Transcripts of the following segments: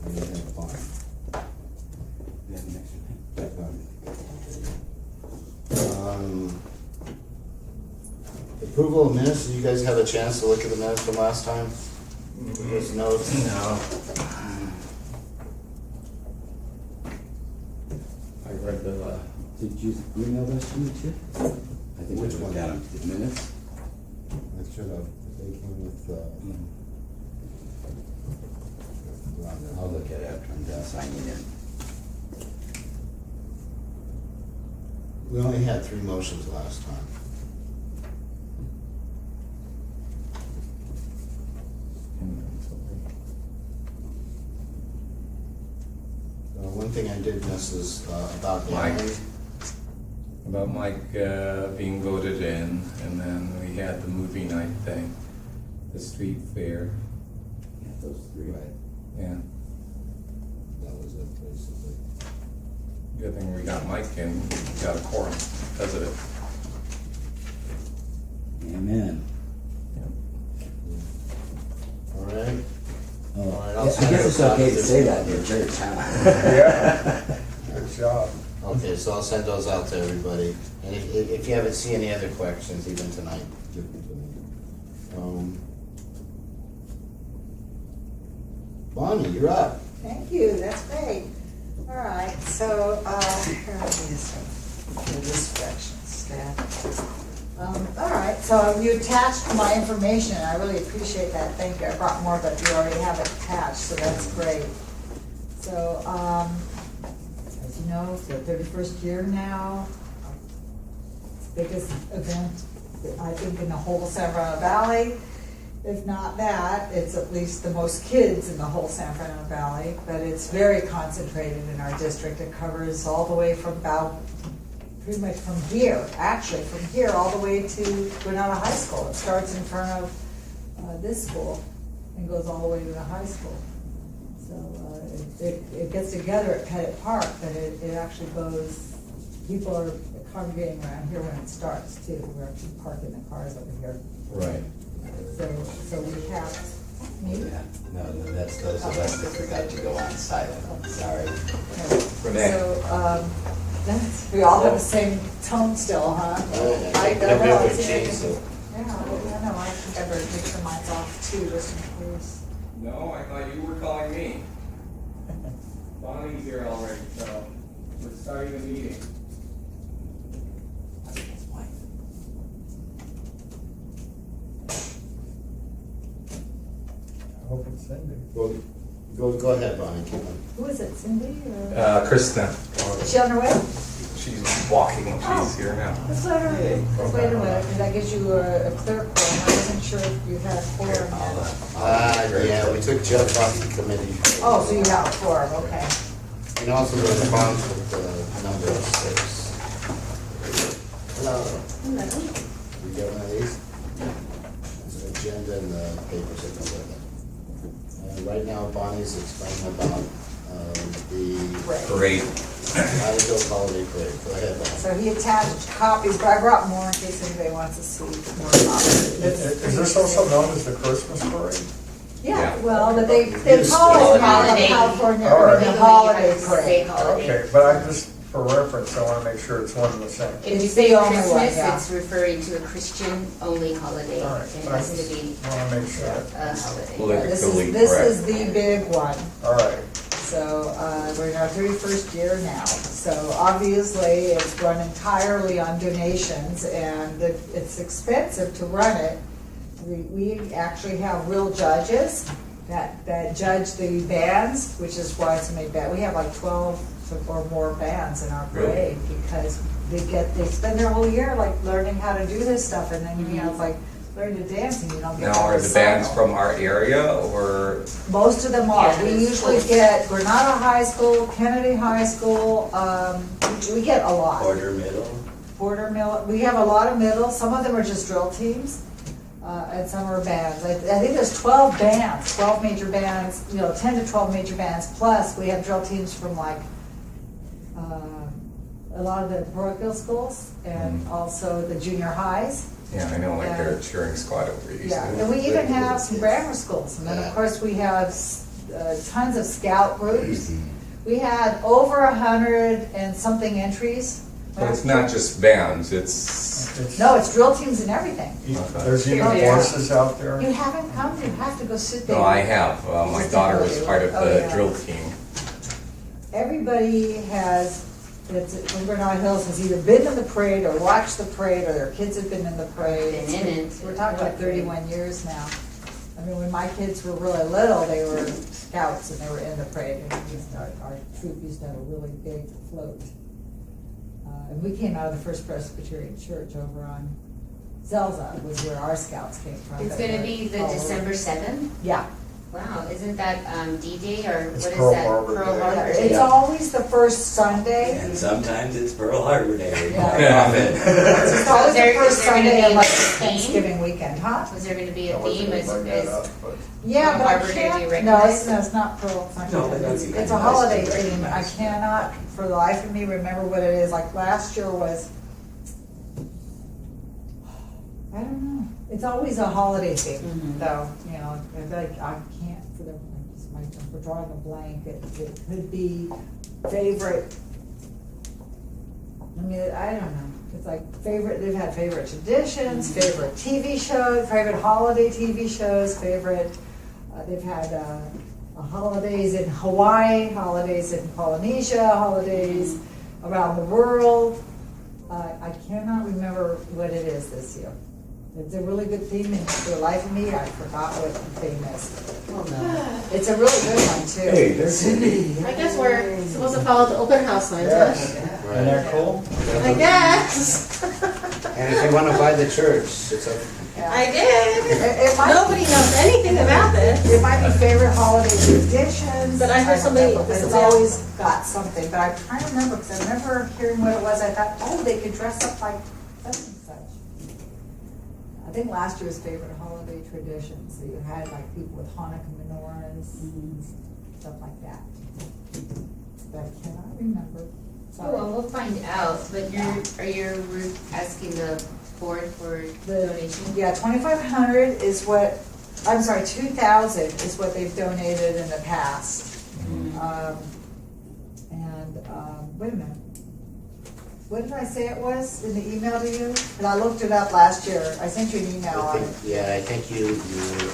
And you have fun. You have an extra thing? Approval of minutes, did you guys have a chance to look at the minutes from last time? There's notes? No. I read the, Did you email those to me too? I think Which we one? got them. The minutes? I should have, they came with, I'll look at it after I'm done signing in. we only had 3 motions last time. One thing I did miss is about Mike. Danny. about Mike being voted in, and then we had the movie night thing, the street fair, Yeah, those 3. Right, yeah. that was it basically. Good thing we got Mike in, we got a quorum because of it. Amen. All right. Oh, All right, yeah, I'll I send guess you it's a copy okay to of say this. that in church, huh? Yeah, good job. Okay, so I'll send those out to everybody, and if you haven't seen any other questions, even tonight, give them to me. Bonnie, you're up. Thank you, that's great. All right, so, here are this direction, staff. All right, so you attached my information, I really appreciate that, thank you. I brought more, but you already have it attached, so that's great. So, as you know, it's the 31st year now. It's the biggest event, I think, in the whole San Fernando Valley. If not that, it's at least the most kids in the whole San Fernando Valley, but it's very concentrated in our district. It covers all the way from pretty much from here, actually, from here all the way to Granada High School. It starts in front of this school and goes all the way to the high school. So it gets together at Pettit Park, but it actually goes, people are congregating around here when it starts too. We're actually parking the cars over here. Right. So we have, me? Yeah. No, that's those of us that forgot to go on silent. Sorry. Renee. So, we all have the same tone still, huh? I don't Nobody know. ever It's- changed it. Yeah, I know, I think I better make sure mine's off too, just in case. No, I thought you were calling me. Bonnie's here already, so we're starting the meeting. That's his wife. I hope it's Cindy. Go ahead, Bonnie, keep on. Who is it, Cindy or? Kristen, Is she on her way? she's walking, she's here now. Let's let her, wait a minute, because that gives you a clear quorum. I wasn't sure if you had a quorum yet. Yeah, we took Jeff off the committee. Oh, so you have a quorum, okay. And also the response with the number of 6. Hello. You got one of these? There's an agenda and the papers that go with it. Right now, Bonnie's explaining about the Right. Great. Idaho Holiday Parade. Go ahead, Bonnie. So he attached copies, but I brought more in case anybody wants to see more copies. Is this also known as the Christmas parade? Yeah, well, but they call it Holiday. California, All right. the holiday Say parade. holiday. Okay, but I just, for reference, I want to make sure it's one and the same. If you It's say the only one, Christmas, yeah. it's referring to a Christian-only holiday. All right, It I has to just be want to make sure. a holiday. Politically This correct. is the big one. All right, So, we're in our 31st year now. So obviously, it's run entirely on donations and it's expensive to run it. We actually have real judges that judge the bands, which is why it's made bad. We have like 12 or more bands in our parade because they spend their whole year like learning how to do this stuff, and then it's like learn to dance and you don't get Now, are to the bands cycle. from our area, or? Most of them are. Yeah, We the usually schools. get Granada High School, Kennedy High School, we get a lot. Order middle. Porter Mill, we have a lot of middle, some of them are just drill teams, and some are bands. I think there's 12 bands, 12 major bands, 10 to 12 major bands, plus we have drill teams from like, a lot of the parochial schools, and also the junior highs. Yeah, I know, like their cheering squad over east. Yeah, and we even have some grammar schools, and then of course we have tons of scout groups. We had over 100 and something entries. But it's not just bands, it's, No, it's drill teams and everything. There's even Oh, yeah. horses out there. You haven't come, you have to go sit there. no, I have. My daughter was part of Oh, the yeah. drill team. Everybody that's from Granada Hills has either been in the parade or watched the parade, or their kids have been in the parade. Been in it. We're talking about 31 years now. I mean, when my kids were really little, they were scouts and they were in the parade. And our troop used to have a really big float. And we came out of the First Presbyterian Church over on Zelza, was where our scouts came from. It's gonna be the December 7th? Yeah. Wow, isn't that D-Day or It's what is Pearl that? Harbor Pearl Day. Harbor It's Day. always the first Sunday. And sometimes it's Pearl Harbor Day. Yeah. Often. It's always the Is first there gonna Sunday be of like like a theme? Thanksgiving weekend, huh? Was there gonna be I a wasn't theme gonna as, bring that as, up, but Yeah, but I Harbor Day, do you can't, no, recognize it's not Pearl Sunday. No, that's It's even a holiday nice. theme. I cannot, for the life of me, remember what it is. Like last year was, I don't know. It's always a holiday theme, Mhm. though, you know, it's like, I can't, we're drawing a blank. It could be favorite, I mean, I don't know. It's like favorite, they've had favorite traditions, favorite TV shows, favorite holiday TV shows, favorite, they've had holidays in Hawaii, holidays in Polynesia, holidays around the world. I cannot remember what it is this year. It's a really good theme, and for the life of me, I forgot what the theme is. well, no. It's a really good one, too. Hey, there's Cindy. I guess we're supposed to follow the open house signs, huh? isn't that cool? I guess. And if you wanna buy the church, it's up. Yeah. I did. It might, Nobody knows anything about this. it might be favorite holiday traditions. But I heard don't somebody- know, but it's always got something, but I'm trying to remember, because I remember hearing what it was, I thought, oh, they could dress up like such and such. I think last year's favorite holiday traditions, so you had like people with Hanukkah menorahs, and stuff like that. But I cannot remember. Oh, well, we'll find out, but are you asking the board for The- donation? Yeah, 2,500 is what, I'm sorry, 2,000 is what they've donated in the past. Wait a minute. What did I say it was in the email to you? And I looked it up last year. I sent you an email I on it. think, yeah, I think you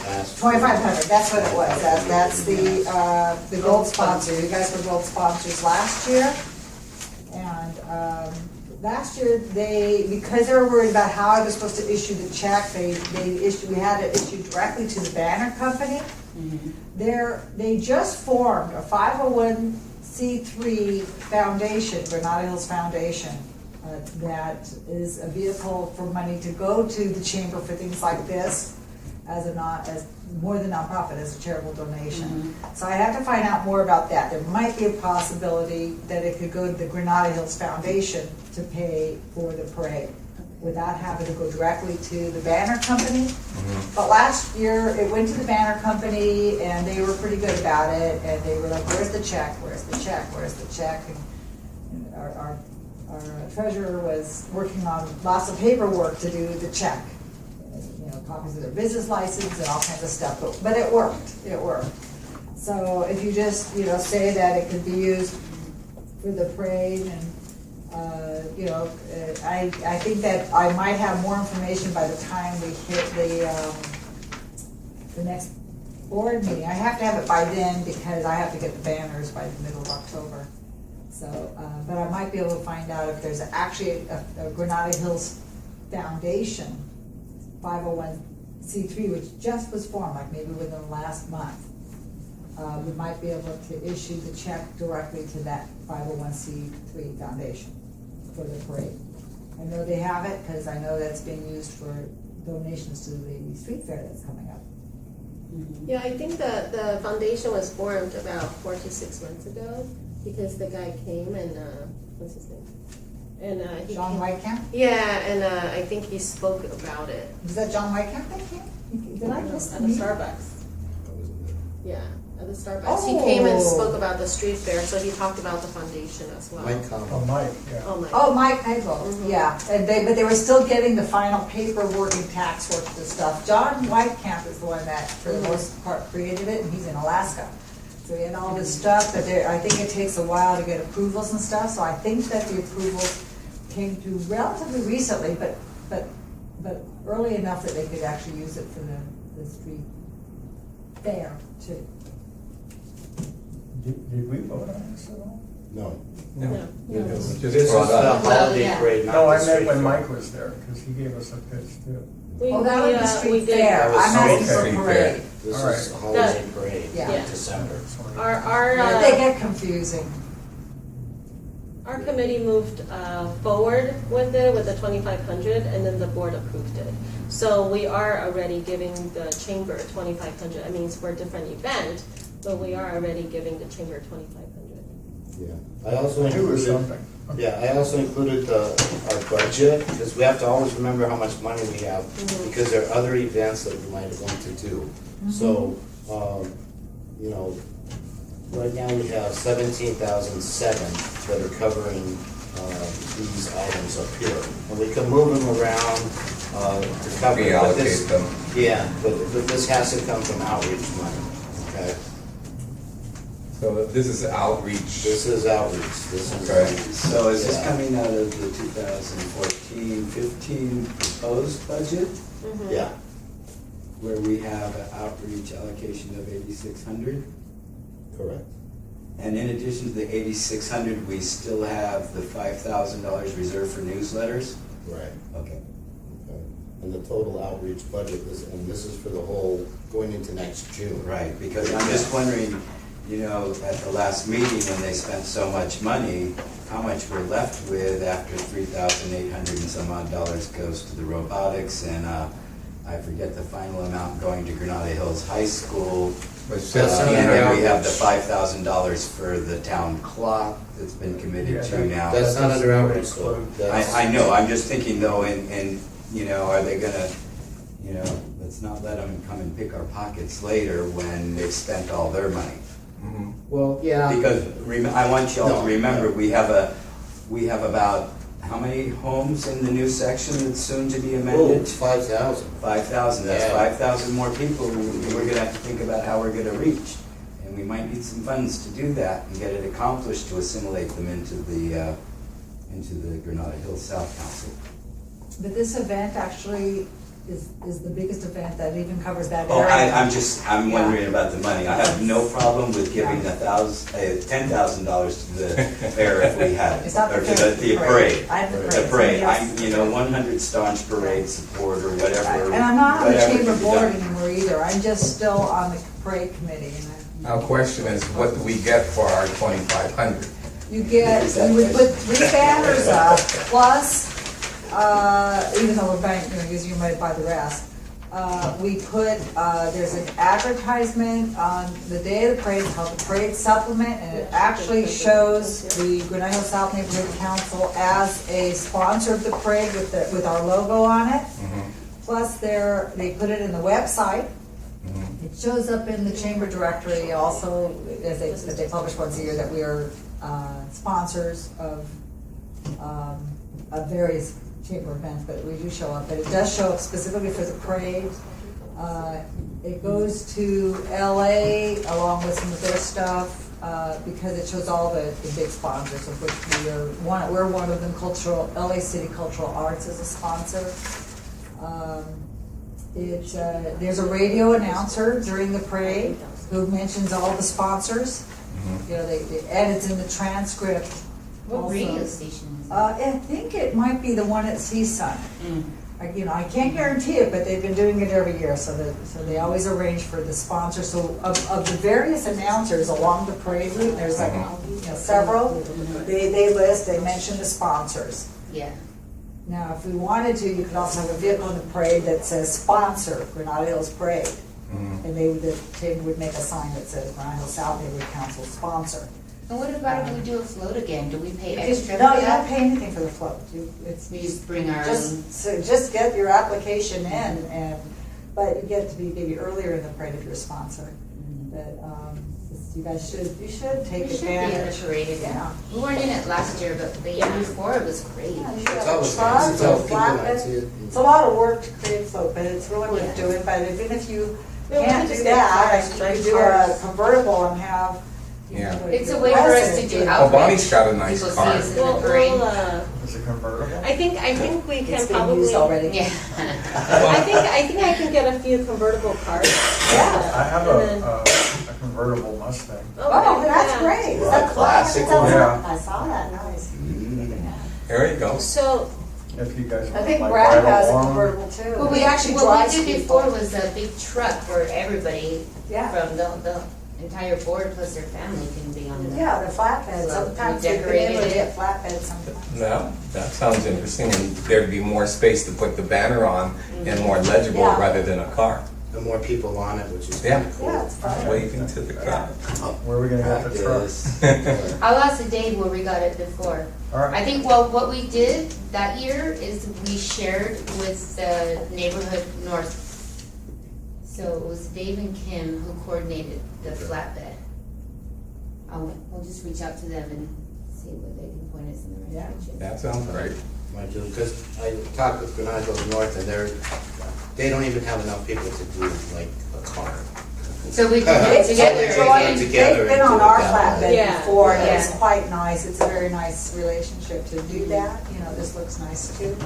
asked. 2,500, that's what it was. That's the gold sponsor. You guys were gold sponsors last year. And last year, because they were worried about how I was supposed to issue the check, we had it issued directly to the banner company. They just formed a 501c3 foundation, Granada Hills Foundation, that is a vehicle for money to go to the chamber for things like this, as more than nonprofit, as a charitable donation. So I have to find out more about that. There might be a possibility that it could go to the Granada Hills Foundation to pay for the parade without having to go directly to the banner company. But last year, it went to the banner company, and they were pretty good about it, and they were like, where's the check, where's the check, where's the check? And our treasurer was working on lots of paperwork to do the check. You know, copies of their business license and all kinds of stuff, but it worked, So if you just, say that it could be used for the parade and, I think that I might have more information by the time we hit the next board meeting. I have to have it by then because I have to get the banners by the middle of October. So, but I might be able to find out if there's actually a Granada Hills Foundation 501c3, which just was formed, like maybe within the last month. We might be able to issue the check directly to that 501c3 foundation for the parade. I know they have it because I know that's being used for donations to the street fair that's coming up. Yeah, I think the foundation was formed about 4 to 6 months ago because the guy came and, what's his name? And he John came- Whitecamp? Yeah, and I think he spoke about it. Was that John Whitecamp that came? Did I miss At the the meeting? Starbucks. Yeah, at the Starbucks. Oh. He came and spoke about the street fair, so he talked about the foundation as well. Mike Oh, Conlon. Mike, yeah. Oh my. Oh, Mike Hagel, yeah, but they were still getting the final paperwork and tax work and stuff. John Whitecamp is the one that, for the most part, created it, and he's in Alaska. So we had all this stuff, but I think it takes a while to get approvals and stuff, so I think that the approvals came through relatively recently, but early enough that they could actually use it for the street fair too. Did we vote on this at all? No. No. No. This Just is brought the up. holiday yeah. parade, not No, the I meant street when fair. Mike was there, because he gave us a pitch too. Oh, that was the we street did. fair, That was I'm asking street for fair. parade. This All is a right. holiday parade, Yeah. in December. Yeah, they get confusing. Our committee moved forward with it with the 2,500, and then the board approved it. So we are already giving the chamber 2,500. I mean, it's for a different event, but we are already giving the chamber 2,500. Yeah. I also Two or included, something. yeah, I also included our budget, because we have to always remember how much money we have, because there are other events that we might want to do. So, you know, right now we have 17,007 that are covering these items up here. And we can move them around to cover it, but this- Reallocate them. Yeah, but this has to come from outreach money, okay? So this is outreach. This is outreach, this is. Okay. So is this Yeah. coming out of the 2014-15 proposed budget, Yeah, where we have an outreach allocation of 8,600? correct. And in addition to the 8,600, we still have the $5,000 reserved for newsletters? Right. Okay. Okay. And the total outreach budget is, and this is for the whole, going into next June. Right, because I'm just wondering, you know, at the last meeting, when they spent so much money, how much we're left with after 3,800 and some odd dollars goes to the robotics, and I forget the final amount going to Granada Hills High School. But That's just not And an then we have the outreach. $5,000 for the town clock that's been committed to now. That's not under outreach though. That's- I know, I'm just thinking though, and, you know, are they gonna, you know, let's not let them come and pick our pockets later when they've spent all their money. Mhm. Well, yeah. Because I want y'all No, to remember, no. we have about, how many homes in the new section that's soon to be Oh, amended? it's 5,000. 5,000, that's Yeah. 5,000 more people we're gonna have to think about how we're gonna reach. And we might need some funds to do that and get it accomplished to assimilate them into the Granada Hills South Council. But this event actually is the biggest event that even covers that Oh, area. I'm wondering about the money. I have no problem with giving Yeah. $10,000 to the fair if we had it. It's not Or the to fair, the the parade. parade. I have the The parade. parade, Somebody else. 100 staunch parade support or whatever. And I'm not on the whatever chamber can be board done. anymore either, I'm just still on the parade committee. And Our question is, what do we get for our 2,500? you would put 3 banners up, plus, even though we're buying, using your money to buy the rest. We put, there's an advertisement on the day of the parade, it's called the Parade Supplement, and it actually shows the Granada Hills South Neighborhood Council as a sponsor of the parade with our logo on it. Plus, they put it in the website. It shows up in the chamber directory also, as they publish once a year, that we are sponsors of various chamber events, but we do show up. But it does show up specifically for the parade. It goes to LA along with some of their stuff, because it shows all the big sponsors, of which we're one of them. LA City Cultural Arts is a sponsor. There's a radio announcer during the parade who mentions all the sponsors. You know, and it's in the transcript. What also. radio station is it? I think it might be the one at CSUN. I can't guarantee it, but they've been doing it every year, so they always arrange for the sponsors. So of the various announcers along the parade route, there's like several. They mention the sponsors. Yeah. Now, if we wanted to, you could also have a vehicle in the parade that says sponsor Granada Hills Parade. And the chamber would make a sign that says Granada Hills South Neighborhood Council sponsor. And what about if we do a float again? Do we pay extra for No, you don't that? pay anything for the float. We just bring our own. Just get your application in, but you get to be maybe earlier in the parade if you're a sponsor. But you guys should take We should be in the advantage. parade again. Yeah. We weren't in it last year, but the year before it was great. Yeah, you It's got always a truck, nice to tell a people flatbed. that, see it. It's a lot of work to create float, but it's really worth doing. But even if you Well, we can't could do just that, get and you cars, could do a cars. convertible and have. Yeah. It's a way for us to do Oh, outreach. Bonnie's got a nice People see car. us in the Well, parade. Is it convertible? I think we can It's being probably. used already. Yeah. I think I can get a few convertible cars. Yeah. I have And then- a convertible Mustang. Oh, that's yeah. great. Is A that classic one? one. I saw that, nice. There you go. So, If you guys I want think like Brad ride has a along. convertible too. Well, He actually what drives we did people. before was a big truck where everybody Yeah. from the entire board plus their family can be on the. Yeah, the flatbed, So, sometimes we they've been able to decorated get it. flatbeds sometimes. No, that sounds interesting, and there'd be more space to put the banner on and more legible Yeah. rather than a car. The more people on it, which is Yeah. kinda cool. Yeah, it's fun. Waving to the crowd. Where are we gonna get the truck? Practice. I'll ask Dave where we got it before. All right. I think, well, what we did that year is we shared with the neighborhood north. So it was Dave and Kim who coordinated the flatbed. We'll just reach out to them and see what they can point us in the right Yeah. direction. That sounds great. Might do, because I talked with Granada North, and they don't even have enough people to do like a car. So we can They've get together joined again. together They've been and on do it our that way. flatbed Yeah. before, and it's Yeah. quite nice. It's a very nice relationship to do that. You know, this looks nice too.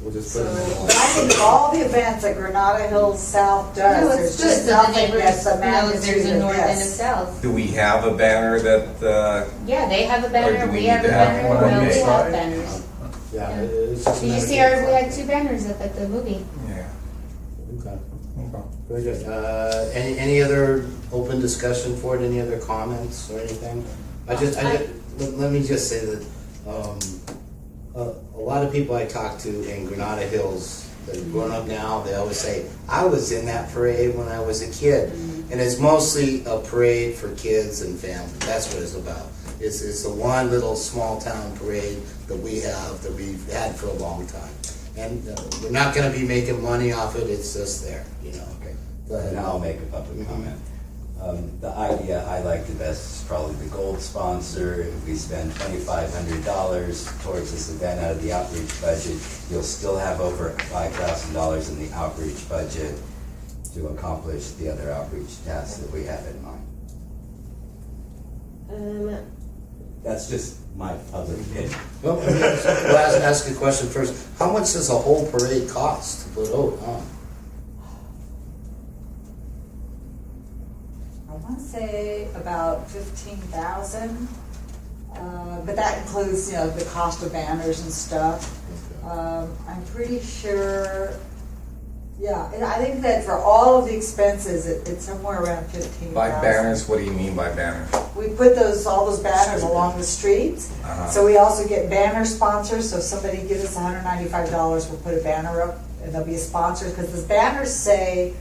We'll just So, put them but I think all the events that Granada Hills South No, does, it's there's good, just so the nothing neighbors that's the knows magnitude there's a of north and a this. south. Do we have a banner that, Yeah, they have a Or banner, do we we have need a to have banner, one well, on we this have side? banners. Yeah, Yeah. it's just. Did you another see thing. we had two banners up at the movie? yeah. Okay. Okay. Very good. Any other open discussion for it? Any other comments or anything? Let me just say that, a lot of people I talk to in Granada Hills that are grown up now, they always say, I was in that parade when I was a kid. And it's mostly a parade for kids and family. That's what it's about. It's the one little small town parade that we have, that we've had for a long time. And we're not gonna be making money off it, it's just there, you know. Okay. But And I'll make a public comment. The idea I like the best is probably the gold sponsor. If we spend $2,500 towards this event out of the outreach budget, you'll still have over $5,000 in the outreach budget to accomplish the other outreach tasks that we have in mind. That's just my public opinion. Well, we'll ask a question first. How much does a whole parade cost to put on? I want to say about 15,000, but that includes, you know, the cost of banners and stuff. I'm pretty sure, yeah, and I think that for all of the expenses, it's somewhere around 15,000. By banners, what do you mean by banners? We put all those banners along the streets. Uh-huh. So we also get banner sponsors, so if somebody gives us $195, we'll put a banner up, and there'll be a sponsor, because the banners say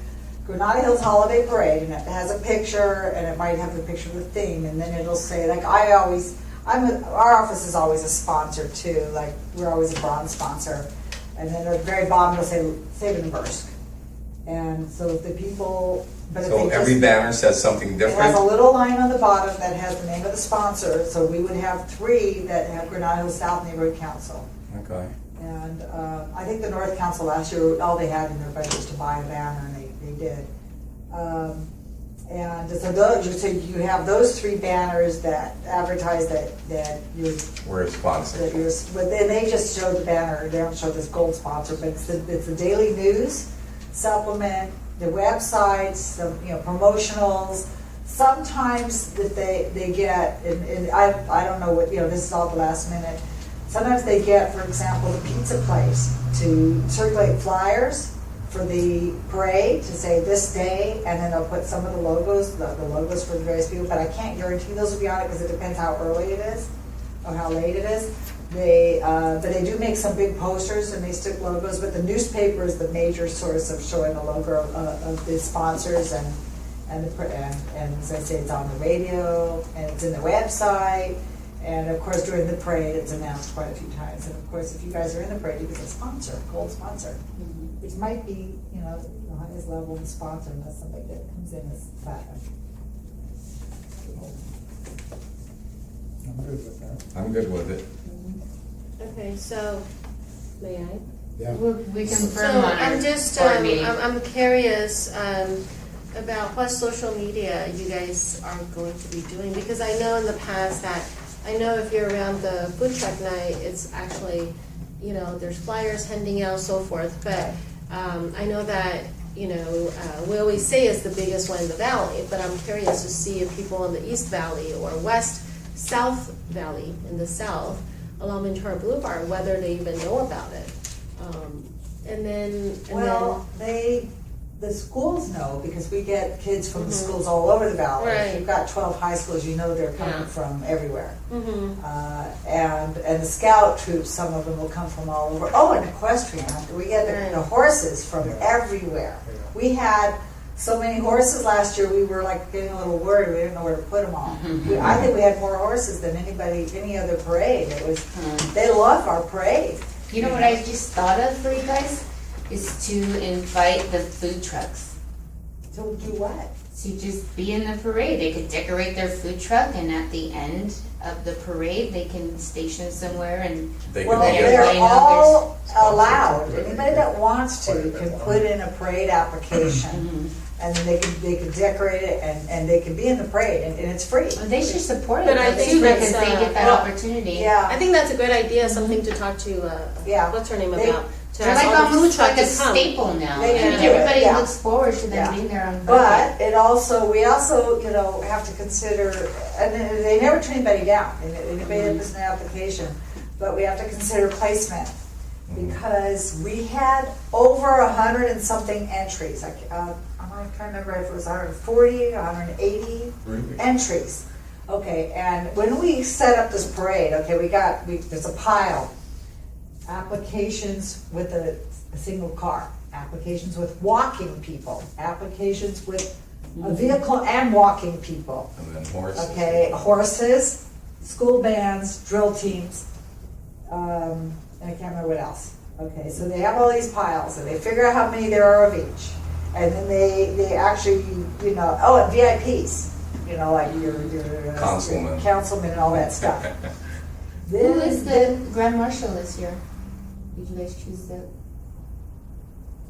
Granada Hills Holiday Parade, and it has a picture, and it might have the picture of the theme, and then it'll say, like, our office is always a sponsor too, like, we're always a bronze sponsor, and then at the very bottom it'll say Sabanbursk. And so the people, but if So they every just, banner says something it has a different? little line on the bottom that has the name of the sponsor, so we would have 3 that have Granada Hills South Neighborhood Council. Okay. And I think the North Council last year, all they had in their budget was to buy a banner, and they did. And so you have those 3 banners that advertise that you're, We're a sponsor. but then they just show the banner, they don't show this gold sponsor, but it's the daily news supplement, the websites, some, you know, promotionals. Sometimes that they get, and I don't know what, you know, this is all the last minute. Sometimes they get, for example, the pizza place to circulate flyers for the parade to say this day, and then they'll put some of the logos, the logos for the various people, but I can't guarantee those will be on it because it depends how early it is or how late it is. But they do make some big posters and they stick logos, but the newspaper is the major source of showing the logo of the sponsors, and as I say, it's on the radio and it's in the website. And of course, during the parade, it's announced quite a few times. And of course, if you guys are in the parade, you get a sponsor, gold sponsor, which might be, you know, the highest level of sponsor, unless somebody that comes in as platinum. I'm good with that. I'm good with it. okay, so, may I? Yeah. We So confirm on our I'm just, board meeting. I'm curious about what social media you guys are going to be doing, because I know in the past that, I know if you're around the food truck night, it's actually, you know, there's flyers handing out, so forth, but I know that, you know, we always say it's the biggest one in the valley, but I'm curious to see if people in the East Valley or South Valley in the south, along Ventura Boulevard, whether they even know about it. Well, the schools know, because we get kids from the schools all over the valley. If Right. you've got 12 high schools, you know they're coming Yeah. from everywhere. Mm-hmm. And the scout troops, some of them will come from all over. Oh, and equestrian, we get the horses from everywhere. We had so many horses last year, we were like getting a little worried, we didn't know where to put them all. I think we had more horses than any other parade. It was, they love our parade. You know what I just thought of for you guys? Is to invite the food trucks To do what? to just be in the parade. They could decorate their food truck, and at the end of the parade, they can station somewhere and They Well, could Yeah, they're everybody all knows. allowed. Anybody that wants to can put in a parade application, and then they can decorate it, and they can be in the parade, and it's free. well, they should support it But I though, think too, that's, because they get that well, opportunity. Yeah, I think that's a great idea, something to talk to, Yeah. what's her name They- about? To They're ask like all the food almost like a trucks to come. staple now. They I can mean, do it, everybody yeah. looks forward to them Yeah. being there on but we also, you know, have to consider, and they never turn anybody down, anybody that puts an application, but we have to consider placement, because we had over 100 and something entries. I'm trying to remember if it was 140, 180 entries. Okay, and when we set up this parade, okay, there's a pile. Applications with a single car, applications with walking people, applications with a vehicle and walking people. And then horses. Okay, horses, school bands, drill teams, and I can't remember what else. Okay, so they have all these piles, and they figure out how many there are of each. And then they actually, you know, and VIPs, you know, like your councilman and all that stuff. Who is the Grand Marshal this year? Did you guys choose the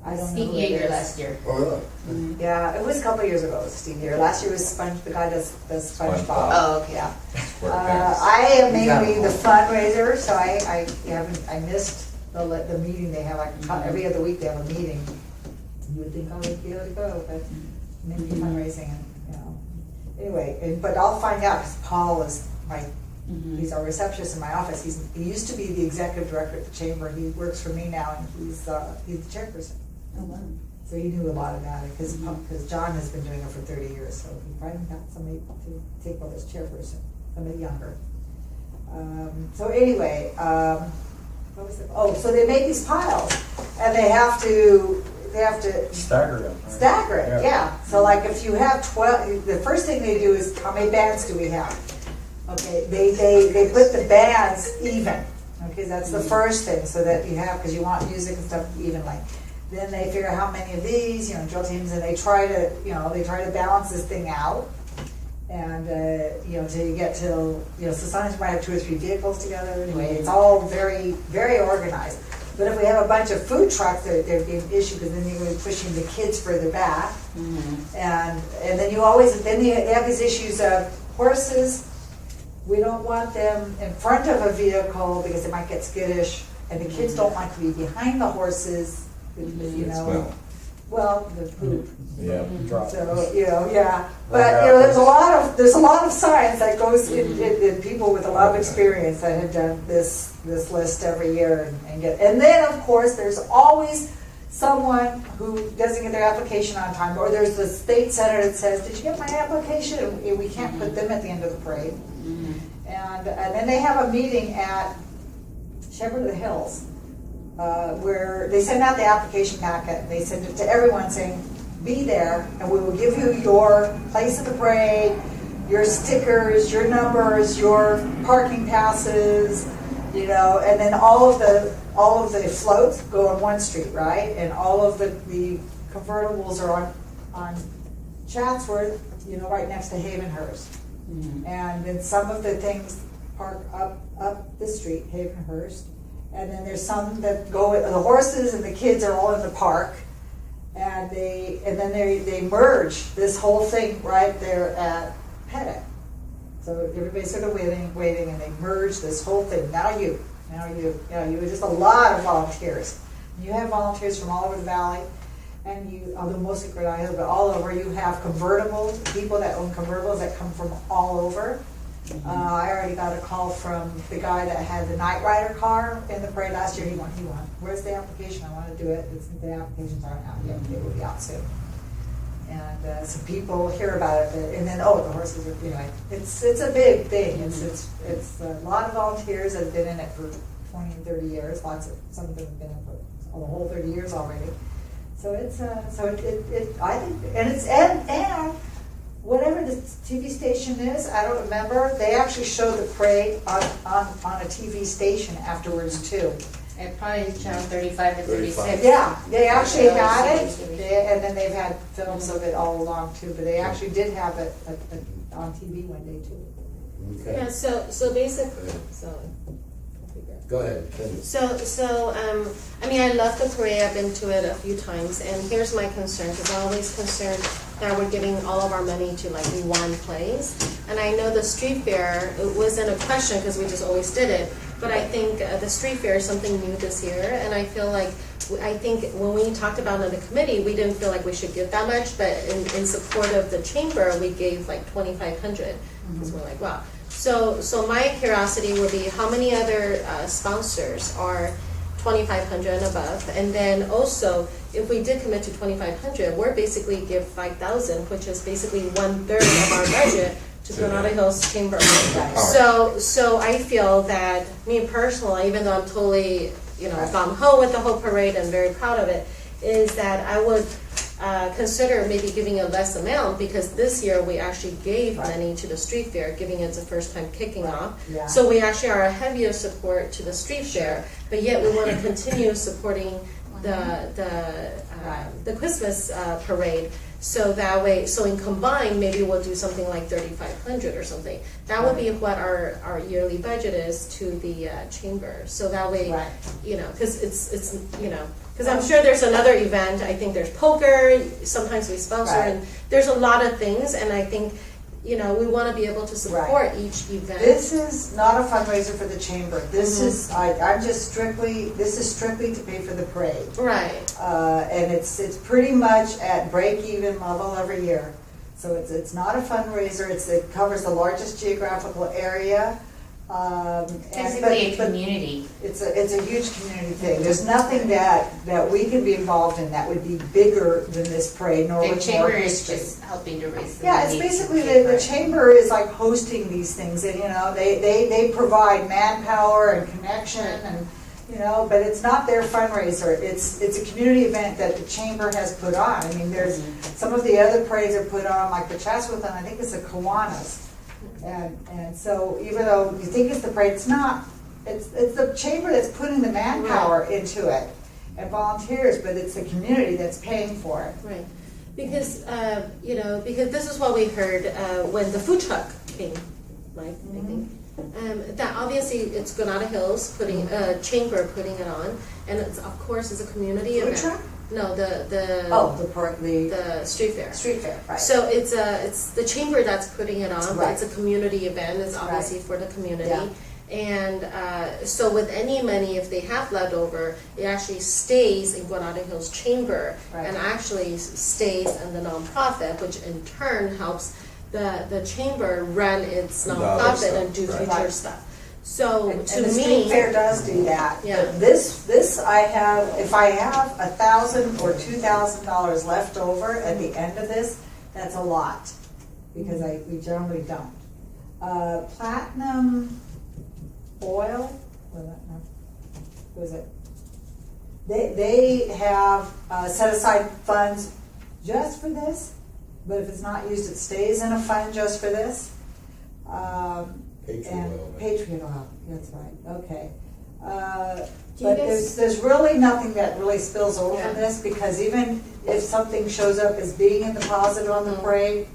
I don't know Steve who it Yeager is. last year? Oh, really? Yeah, it was a couple of years ago, it was Steve Yeager. Last year was the guy does SpongeBob. SpongeBob. Oh, okay. Yeah. Square pants. I am mainly the fundraiser, so I missed the meeting they have, like every other week they have a meeting. You would think I would be able to go, but maybe fundraising, and, you know. Anyway, but I'll find out, because Paul is he's our receptionist in my office. He used to be the executive director at the chamber. He works for me now, and he's the chairperson. Oh, wow. So he knew a lot about it, because John has been doing it for 30 years, so he finally got somebody to take over as chairperson, somebody younger. So anyway, what was it? Oh, so they make these piles, and they have to Stagger them. Right? stagger it, yeah. So like if you have 12, the first thing they do is, how many bands do we have? Okay, they put the bands even. Okay, that's the first thing, so that you have, because you want music and stuff evenly. Then they figure out how many of these, you know, drill teams, and they try to balance this thing out. And, you know, till you get till, you know, so sometimes you might have 2 or 3 vehicles together. Anyway, it's all very, very organized. But if we have a bunch of food trucks, they're being issued, because then you're going to be pushing the kids further back. And then they have these issues of horses. We don't want them in front of a vehicle, because they might get skittish, and the kids don't like to be behind the horses, you know. Well, the poop. Yeah. Drop. So, you know, yeah. But, you know, there's a lot of science that goes in people with a lot of experience that have done this list every year and then of course there's always someone who doesn't get their application on time, or there's the state senator that says, "Did you get my application?" And we can't put them at the end of the parade. And then they have a meeting at Shepherd of the Hills, where they send out the application packet. They send it to everyone saying, "Be there, and we will give you your place in the parade, your stickers, your numbers, your parking passes, you know." And then all of the floats go on one street, right? And all of the convertibles are on Chatsworth, you know, right next to Havenhurst. And then some of the things park up the street, Havenhurst, And then there's some that go, the horses and the kids are all in the park. And then they merge this whole thing right there at Pettit. So everybody's sort of waiting, and they merge this whole thing. Now you, just a lot of volunteers. You have volunteers from all over the valley, and although mostly Granada, but all over. You have convertibles, people that own convertibles that come from all over. I already got a call from the guy that had the Night Rider car in the parade last year. He won. Where's the application? I want to do it. The applications aren't out yet. They will be out soon. And some people hear about it, and then the horses are, it's a big thing. It's a lot of volunteers that have been in it for 20 and 30 years. Some of them have been in it for the whole 30 years already. So I think, and whatever the TV station is, I don't remember. They actually show the parade on a TV station afterwards too. It probably channel 35 and 36. Yeah, they actually had it, and then they've had films of it all along too. But they actually did have it on TV one day too. Okay. Yeah, so basically, Go ahead, finish. I love the parade. I've been to it a few times, and here's my concern, because I'm always concerned that we're giving all of our money to like one place. And I know the street fair, it wasn't a question because we just always did it, but I think the street fair is something new this year, and I think when we talked about it in the committee, we didn't feel like we should give that much, but in support of the chamber, we gave like $2,500, because we're like, wow. So my curiosity would be how many other sponsors are 2,500 and above, and then also if we did commit to 2,500, we're basically give 5,000, which is basically 1/3 of our budget to Granada Hills Chamber. So I feel that me personally, even though I'm totally gung-ho with the whole parade and very proud of it, is that I would consider maybe giving a less amount, because this year we actually gave money to the street fair, giving it the first time kicking off. Yeah. So we actually are a heavier support to the street fair, but yet we want to continue supporting the Christmas parade. So that way, in combined, maybe we'll do something like 3,500 or something. That would be what our yearly budget is to the chamber. So that way, because it's because I'm sure there's another event. I think there's poker. Sometimes we sponsor, and there's a lot of things. And I think we want to be able to support each event. This is not a fundraiser for the chamber. This is this is strictly to pay for the parade. Right. And it's pretty much at break-even level every year. So it's not a fundraiser. It covers the largest geographical area. Basically a community. It's a huge community thing. There's nothing that we can be involved in that would be bigger than this parade, nor The with chamber more is history. just helping to raise the Yeah, money. it's basically the chamber is like hosting these things, and they provide manpower and connection, and but it's not their fundraiser. It's a community event that the chamber has put on. I mean, there's some of the other parades are put on, like the Chaswithan, I think it's the Kiwanis. And so even though you think it's the parade, it's not. It's the chamber that's putting the manpower into it and volunteers, but it's the community that's paying for it. Right. Because because this is what we heard when the food truck came, right? I think that obviously it's Granada Hills putting chamber putting it on, and it's of course it's a community Food event. truck? No, the street fair. Street fair, right? So it's the chamber that's putting it on, but Right. it's a community event. It's obviously for the community. Yeah. And so with any money, if they have left over, it actually stays in Granada Hills Chamber, Right. and actually stays in the nonprofit, which in turn helps the chamber run its The other nonprofit stuff, and do right. future stuff. So And to the me, street fair does do that. Yeah. But this I have, if I have $1,000 or $2,000 left over at the end of this, that's a lot, because we generally don't. Platinum Oil, was it? They have set aside funds just for this, but if it's not used, it stays in a fund just for this. Patriot Oil, that's right, okay. Do you But guys- there's really nothing that really spills over Yeah. from this, because even if something shows up as being in the positive on the parade,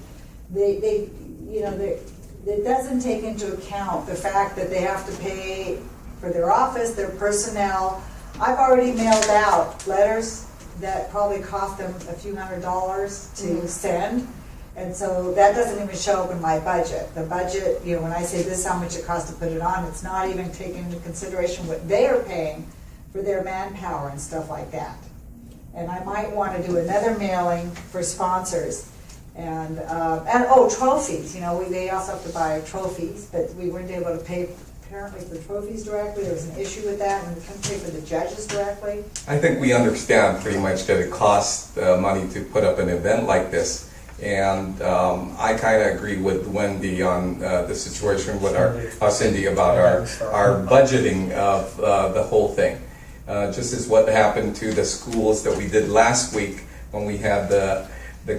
it doesn't take into account the fact that they have to pay for their office, their personnel. I've already mailed out letters that probably cost them a few $100s to send. And so that doesn't even show up in my budget. The budget, when I say this is how much it costs to put it on, it's not even taking into consideration what they are paying for their manpower and stuff like that. And I might want to do another mailing for sponsors. And trophies, they also have to buy trophies, but we weren't able to pay apparently for trophies directly. There was an issue with that, and we couldn't pay for the judges directly. I think we understand pretty much that it costs money to put up an event like this. And I kind of agree with Wendy on the situation with Cindy about our budgeting of the whole thing. Just as what happened to the schools that we did last week when we had the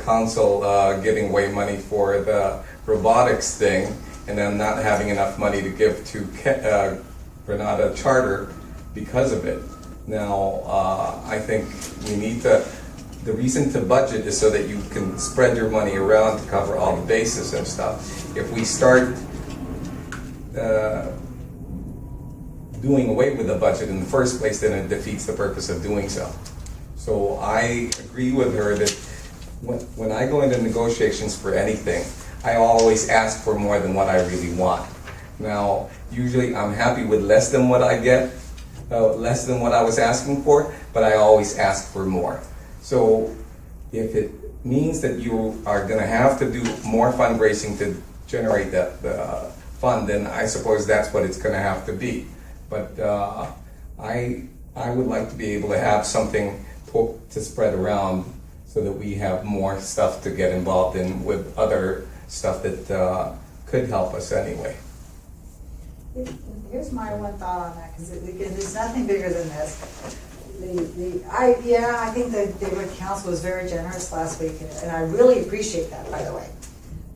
council giving away money for the robotics thing, and then not having enough money to give to Granada Charter because of it. Now, I think we need to. The reason to budget is so that you can spread your money around to cover all the bases and stuff. If we start doing away with the budget in the first place, then it defeats the purpose of doing so. So I agree with her that when I go into negotiations for anything, I always ask for more than what I really want. Now, usually I'm happy with less than what I get, less than what I was asking for, but I always ask for more. So if it means that you are going to have to do more fundraising to generate the fund, then I suppose that's what it's going to have to be. But I would like to be able to have something to spread around so that we have more stuff to get involved in with other stuff that could help us anyway. Here's my one thought on that, because there's nothing bigger than this. I think the neighborhood council was very generous last week, and I really appreciate that, by the way,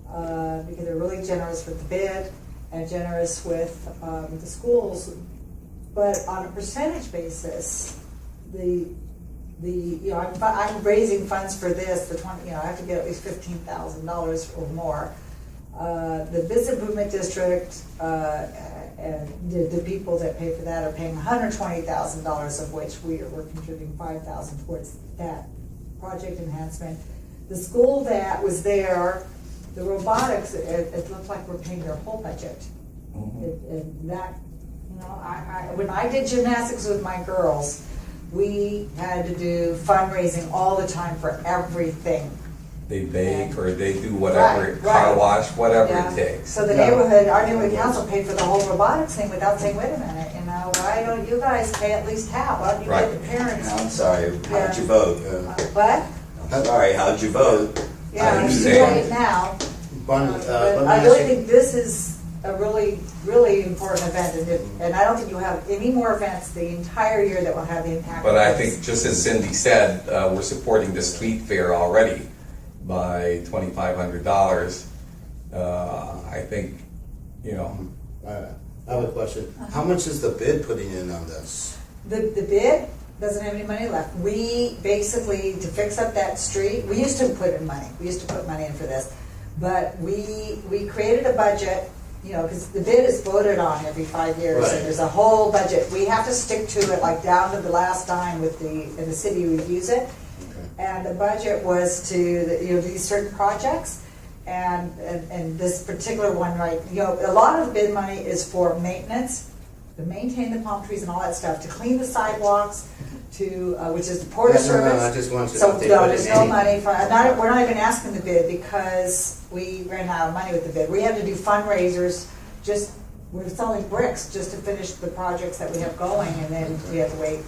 because they're really generous with the bid and generous with the schools. But on a percentage basis, I'm raising funds for this. I have to get at least $15,000 or more. The business improvement district. And the people that pay for that are paying $120,000, of which we're contributing $5,000 towards that project enhancement. The school that was there, the robotics, it looked like we're paying their whole budget. And that, when I did gymnastics with my girls, we had to do fundraising all the time for everything. They bake or they do whatever, car wash, whatever it takes. So our neighborhood council paid for the whole robotics thing without saying, wait a minute, why don't you guys pay at least half? Why don't you get the parents? I'm sorry, how'd you vote? What? I'm sorry, how'd you vote? Yeah, it's too late now. But I really think this is a really, really important event, and I don't think you'll have any more events the entire year that will have the impact. But I think, just as Cindy said, we're supporting the street fair already by $2,500. I think, I have a question. How much is the bid putting in on this? The bid doesn't have any money left. We basically, to fix up that street, we used to put in money. We used to put money in for this. But we created a budget, because the bid is voted on every 5 years, Right. and there's a whole budget. We have to stick to it, like down to the last dime with and the city reviews it. Okay. And the budget was to, these certain projects. And this particular one, a lot of the bid money is for maintenance, to maintain the palm trees and all that stuff, to clean the sidewalks, which is the porter service. I just wanted to So know if they put there's in no any. money for. We're not even asking the bid because we ran out of money with the bid. We had to do fundraisers. We're selling bricks just to finish the projects that we have going, and then we have to wait.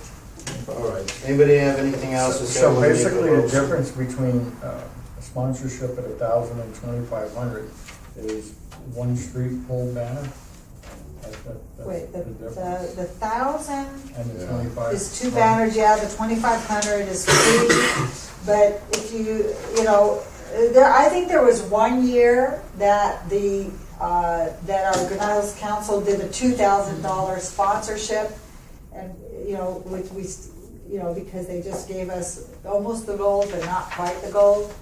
All right. Anybody have anything else to say? So basically, the difference between a sponsorship at $1,000 and $2,500 is one street pole banner. That's Wait, the difference. 1,000 And the 25 is two banners. Yeah, the 2,500 is free. But if I think there was 1 year that that our Granada's council did a $2,000 sponsorship, and which we because they just gave us almost the gold but not quite the gold,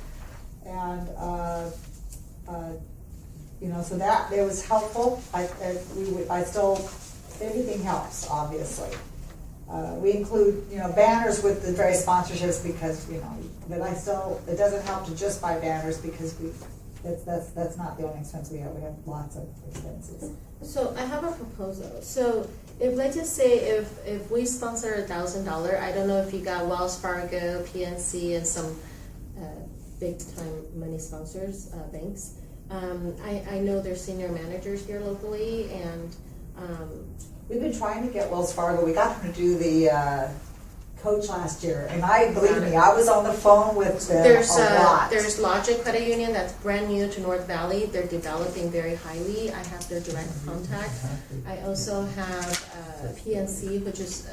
and so that it was helpful. I still everything helps, obviously. We include, banners with the various sponsorships because, but I still, it doesn't help to just buy banners because that's not the only expense we have. We have lots of expenses. So I have a proposal. So if, let's just say if we sponsor $1,000, I don't know if you got Wells Fargo, PNC, and some big time money sponsors, banks. I know there's senior managers here locally, and We've been trying to get Wells Fargo. We got them to do the coach last year, and believe me, I was on the phone with them a lot. There's Logic Credit Union that's brand new to North Valley. They're developing very highly. I have their direct contact. I also have PNC, which is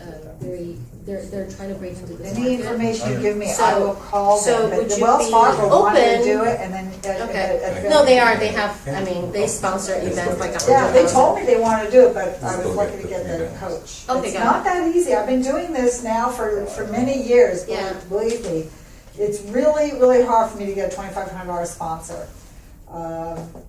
they're trying to break into this Any market. information you give me, So- I will call so them. But would the you Wells be Fargo wanted to open- do it, and then Okay. No, they are. They have. I mean, they sponsor events like 100,000. Yeah, they told me they wanted to do it, but I was Still lucky get to get the the free coach. Okay, It's got not that easy. I've been doing this now for many years. Yeah. Believe me, it's really, really hard for me to get a $2,500 sponsor.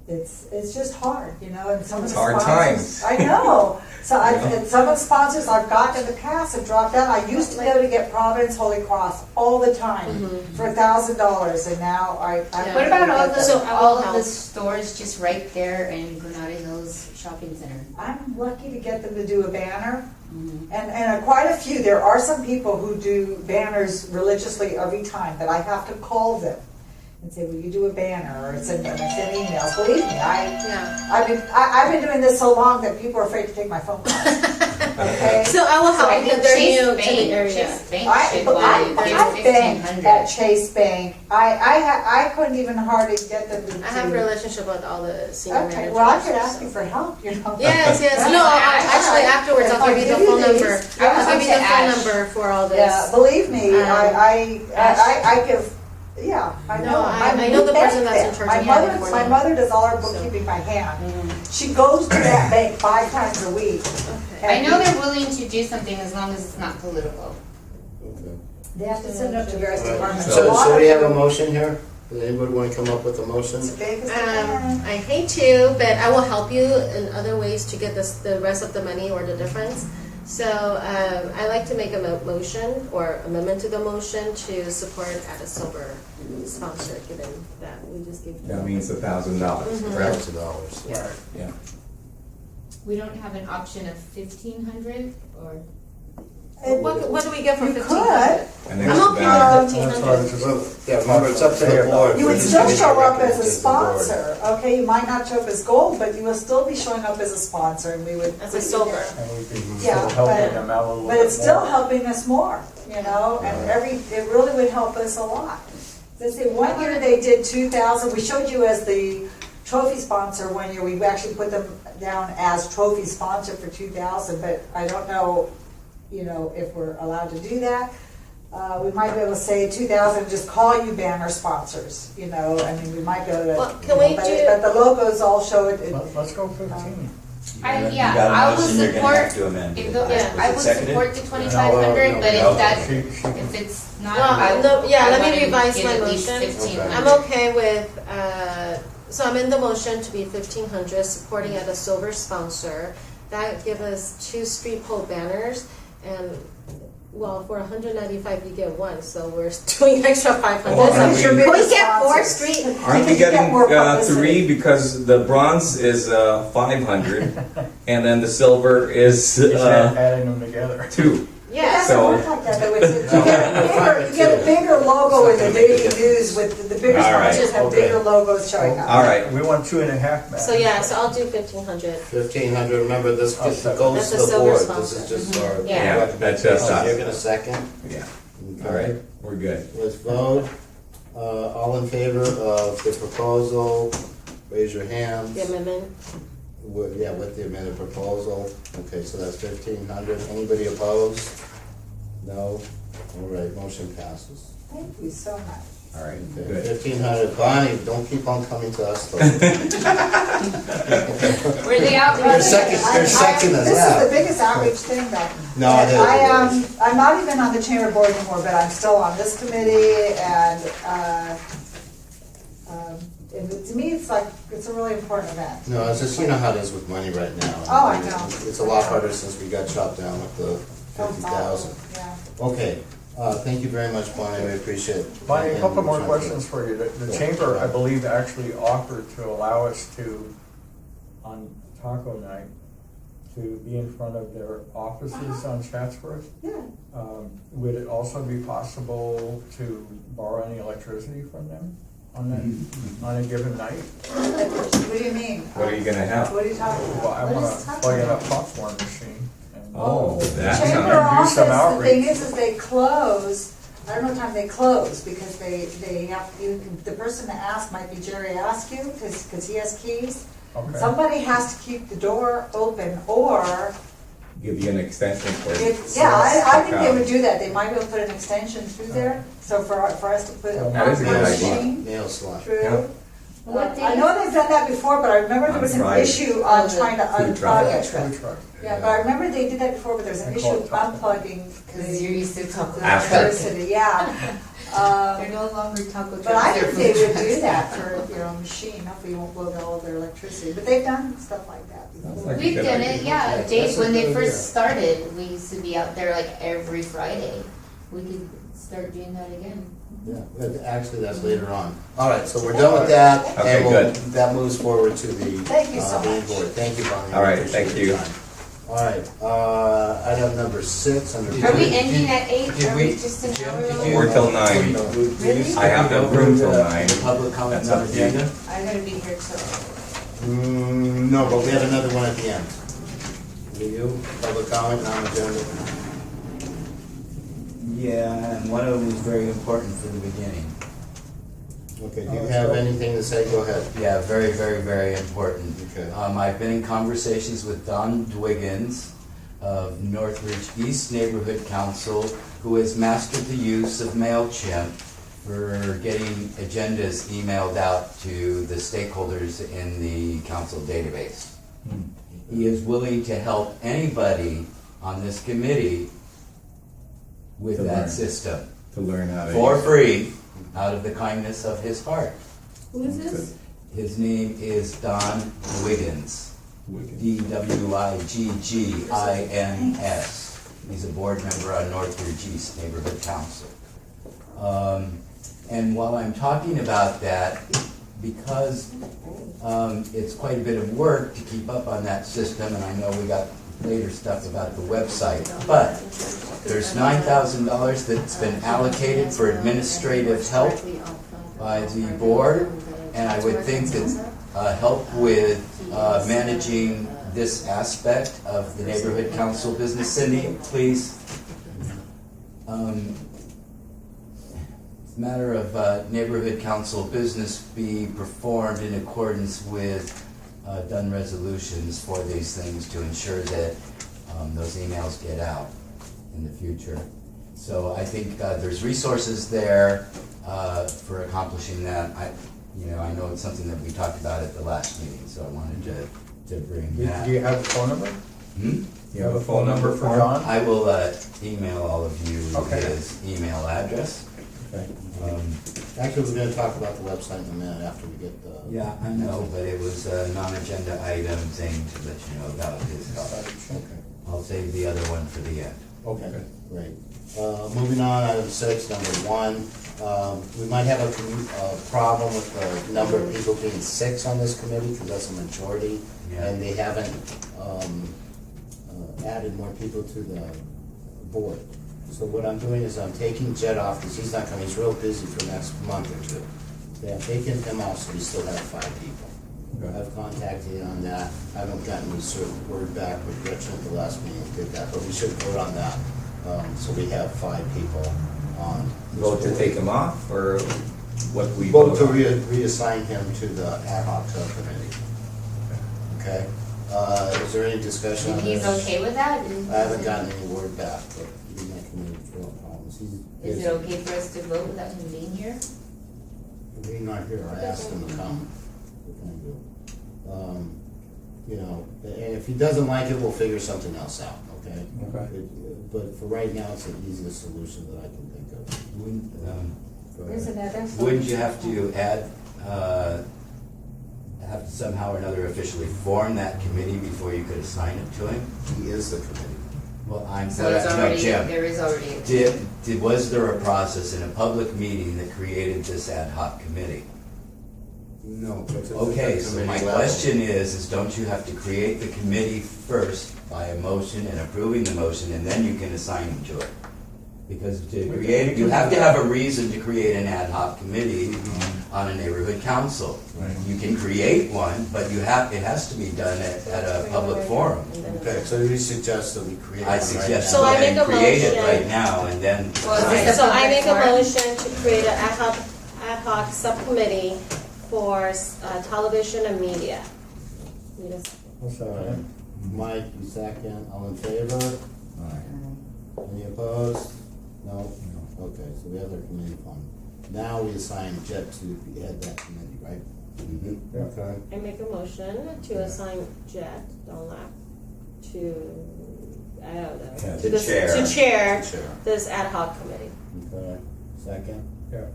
It's just hard, and some of It's the hard sponsors. times. I know. So and some of the sponsors I've gotten in the past have dropped out. I used to be able to get Providence Holy Cross all the time for $1,000, and now I. Yeah. What about all the, So I will all of help. the stores just right there in Granada Hills Shopping Center? I'm lucky to get them to do a banner. And quite a few. There are some people who do banners religiously every time, but I have to call them and say, will you do a banner, or send emails. Believe me, I've been doing this so long that people are afraid to take my phone calls. Okay? So I will help I because think they're Chase new to Bank, the area. Chase Bank I should buy banked at 1,500. Chase Bank. I couldn't even hardly get them to. I have a relationship with all the senior Okay, managers. well, I could ask you for help, Yes. No, actually, afterwards, I'll give you the phone number. I'll give you the phone number for all this. Yeah, believe me, I give. Yeah, I No, know. I know the person that's in charge of My banking for my them. mother does all our bookkeeping by hand. She goes to that bank 5 times a week. I know they're willing to do something as long as it's not political. Okay. They have to send it up to various All right. departments. So we have a motion here? Does anybody want to come up with a motion? It's as big as they can. I hate to, but I will help you in other ways to get the rest of the money or the difference. So I like to make a motion or amendment to the motion to support at a silver sponsor, given that we just gave. That means $1,000, correct? $1,000. Right. Yeah. We don't have an option of 1,500 or? What do we get for You 1,500? And I'm there's okay about- with That's 1,500. Well, yeah, remember, it's up to the board. You would We're just still giving show you up as a recommendations to the board. sponsor, okay? You might not show up as gold, but you will still be showing up as a sponsor, and we would. As a silver. And we could Yeah, still helping but- them out a little bit But it's still more. helping us more, and it really would help us a lot. Let's see, one year they did 2,000, we showed you as the trophy sponsor one year, we actually put them down as trophy sponsor for 2,000, but I don't know, if we're allowed to do that. We might be able to say 2,000, just call you banner sponsors, we might go to. Well, can we but do- But the logos all show it. Let's go 15. You got a I will motion, you're gonna support, have to amend it. I would Seconded? support the 2,500, but No. if that, She- if it's not, Well, I no, yeah, I let me wanna revise get my at least motion. 1,500. I'm okay with, so I'm in the motion to be 1,500, supporting at a silver sponsor. That give us 2 street pole banners, and, well, for 195, you get 1, so we're doing extra 500. Well, Aren't who's your we- Can we biggest get 4 sponsors? street? Aren't we You get getting more publicity. 3 because the bronze is 500 and then the silver is Just adding them together. 2. It Yeah, doesn't So- work like that, though. You get a bigger logo in the daily news with the bigger All right, sponsors have okay. bigger logos showing up. All right. We want 2.5 banners. so yeah, so I'll do 1,500. 1,500, remember, this I'll goes second. That's to a the silver board. sponsor. This is just our. Yeah. Yeah, that's just us. You're gonna second? Yeah. Okay. All right, we're good. Let's vote. All in favor of the proposal, raise your hands. The amendment. With the amended proposal. Okay, so that's 1,500. Anybody opposed? No? All right, motion passes. Thank you so much. All right, Okay, good. 1,500. Bonnie, don't keep on coming to us though. Were they out? You're second us This is out. the biggest outreach thing, though. No, it is. I'm not even on the chamber board anymore, but I'm still on this committee, and To me, it's like, it's a really important event. No, it's just, you know how it is with money right now. Oh, I know. It's a lot harder since we got chopped down with the Oh, 50,000. Yeah. Okay, thank you very much, Bonnie, we appreciate it. Bonnie, a couple more And- questions for you. The chamber, I believe, actually offered to allow us to, on taco night, to be in front of their offices on Chatsworth. Yeah. Would it also be possible to borrow any electricity from them on that, on a given night? What do you mean? What are you gonna have? What are you talking Well, about? I What wanna is taco plug in a night? popcorn machine. And Oh, that Chamber sounds. Do office, some the thing outreach. is they close, I don't know what time they close, because they have, the person to ask might be Jerry Askew, because he has keys. Okay. Somebody has to keep the door open, or, Give you an extension for it. yeah, I think they would do that, they might be able to put an extension through there, so for us to put a Well, that is a good popcorn idea. machine Nail slot. Yeah. through. What day I is know this? they've done that before, but I remember there On was an Friday. issue on trying to Food truck. unplug it. Food truck. Yeah, but I remember they did that before, but there was an They call issue it taco. unplugging Cause you're used to taco. After. electricity, yeah. They're no longer taco trucks. But I they're think they food would trucks. do that for your own machine, hopefully you won't blow down all of their electricity, but they've done stuff like that Sounds before. like a We've good done idea. it, yeah. Yeah, Dave, that's a when they good idea. first started, we used to be out there like every Friday. We could start doing that again. Yeah, but actually, that's later on. All right, so we're done with that, Okay, and good. that moves forward to the Thank you so main much. board. Thank you, Bonnie. All right, Appreciate thank your you. time. All right, item number 6 under. Are we ending at 8? did Are we we- just an Jim, hour did long? you- Or till 9. Really? I have no room till 9. Public comment That's on up to you. agenda? I gotta be here till. No, but we have another one at the end. Do you, public comment, non-agenda? Yeah, and one of them is very important for the beginning. Okay, do you have anything to say? Go ahead. Yeah, very, very, very important. Okay. I've been in conversations with Don Dwiggins of Northridge East Neighborhood Council, who has mastered the use of MailChimp for getting agendas emailed out to the stakeholders in the council database. He is willing to help anybody on this committee with To that learn. system To learn how to. for use it. free, out of the kindness of his heart. Who is this? His name is Don Wiggins, Wicked. DWIGGINS. He's a board member on Northridge East Neighborhood Council. And while I'm talking about that, because it's quite a bit of work to keep up on that system, and I know we got later stuff about the website, but there's $9,000 that's been allocated for administrative help by the board, and I would think that help with managing this aspect of the neighborhood council business. Cindy, please. Matter of neighborhood council business be performed in accordance with done resolutions for these things to ensure that those emails get out in the future. So I think there's resources there for accomplishing that. I know it's something that we talked about at the last meeting, so I wanted to bring that. Do you have a phone number? Hmm? You have a phone number for John? I will email all of you Okay. his email address. Okay. Actually, we're gonna talk about the website in a minute after we get the. Yeah, I know, but it was a non-agenda item thing to let you know about his help. Okay. I'll save the other one for the end. Okay, great. Moving on, item 6, number 1. We might have a problem with the number of people being 6 on this committee, because that's a majority, Yeah. and they haven't added more people to the board. So what I'm doing is I'm taking Jed off, because he's not coming, he's real busy for the next month or 2. Yeah, I'm taking him off, so we still have 5 people. Okay. I've contacted you on that. I haven't gotten any sort of word back with Gretchen at the last meeting, did that, but we should vote on that. So we have 5 people on. this Vote to board. take him off, or what we Vote to on? reassign him to the ad hoc subcommittee. Okay? Is there any discussion on And this? he's okay with that? I haven't gotten any word back, but he's not coming with real problems. Is it okay for us to vote without him being here? He's not here, I asked him to come. What can I do? And if he doesn't like it, we'll figure something else out, okay? Okay. But for right now, it's the easiest solution that I can think of. Go There's ahead. another. Wouldn't you have to add have to somehow or another officially form that committee before you could assign it to him? He is the committee. Well, I'm, So it's no, already, Jim. there is already a. Was there a process in a public meeting that created this ad hoc committee? No. But it's at Okay, the so committee my level. question is don't you have to create the committee first by a motion and approving the motion, and then you can assign them to it? Because to We create, can you do have to that. have a reason to create an ad hoc committee on a neighborhood council. You can create one, but it has to be done at a public forum. Okay, so you suggest that we create one I right suggest So now? I go ahead make and a create it motion. right now, and then. Well, is Okay, this so a I make a public forum? motion to create an ad hoc subcommittee for television and media. Need a second. What's All right. that? Mike, you second, all in favor? Any opposed? No? Okay, so we have our committee formed. Now we assign Jet to head that committee, right? Mhm. Yeah. Okay. I make a motion to assign Jet Dunlap to, I don't know. Yeah, to to this- chair. To chair Chair. this ad hoc committee. Okay, second? Yeah.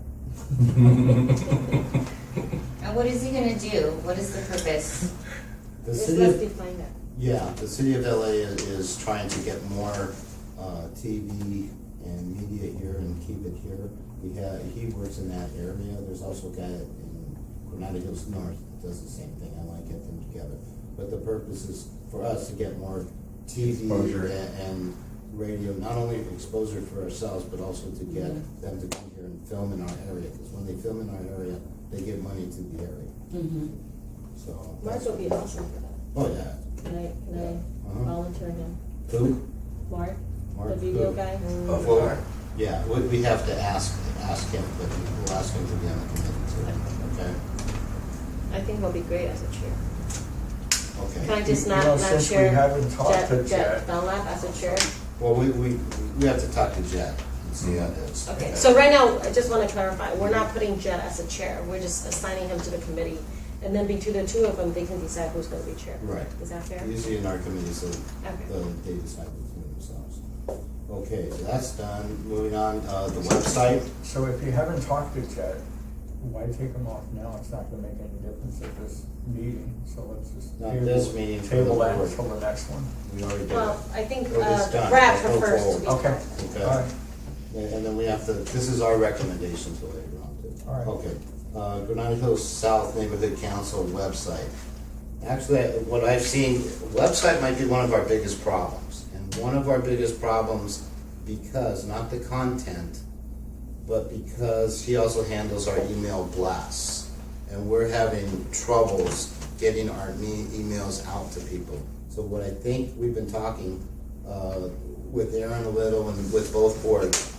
And what is he gonna do? What is the purpose? The Let's city of, define that. yeah, the city of LA is trying to get more TV and media here and keep it here. He works in that area. There's also a guy in Granada Hills North that does the same thing. I want to get them together. But the purpose is for us to get more TV Exposure. and radio, not only exposure for ourselves, but also to get them to come here and film in our area. Because when they film in our area, they give money to the area. Mm-hmm. So. Mark would be awesome for that. Oh, yeah. Can I Uh-huh. volunteer him? Who? Mark, Mark the video who? guy? Of Well, course. yeah, we have to ask him, but we'll ask him to be on the committee too, okay? I think he'll be great as a chair. Can I Okay. just You know, not since we share haven't talked to Jet. Dunlap as a chair? Well, we have to talk to Jet and see how it is. Okay, so right now, I just want to clarify, we're not putting Jet as a chair, we're just assigning him to the committee. And then between the two of them, they can decide who's going to be chair. Right. Is that fair? Usually in our committees, Okay. they decide between themselves. Okay, so that's done. Moving on, the website. So if you haven't talked to Jet, why take him off now? It's not gonna make any difference at this meeting, so let's just. Not table- this meeting, for Table the that board. until the next one. We already did it. Well, I think Oh, it's done. Brad Let's go prefers to be. Okay. Okay. All right. And then we have to, this is our recommendation to later on too. All right. Okay, Granada Hills South Neighborhood Council website. Actually, what I've seen, website might be one of our biggest problems. And one of our biggest problems, because, not the content, but because he also handles our email blasts. And we're having troubles getting our emails out to people. So what I think we've been talking with Aaron a little and with both boards,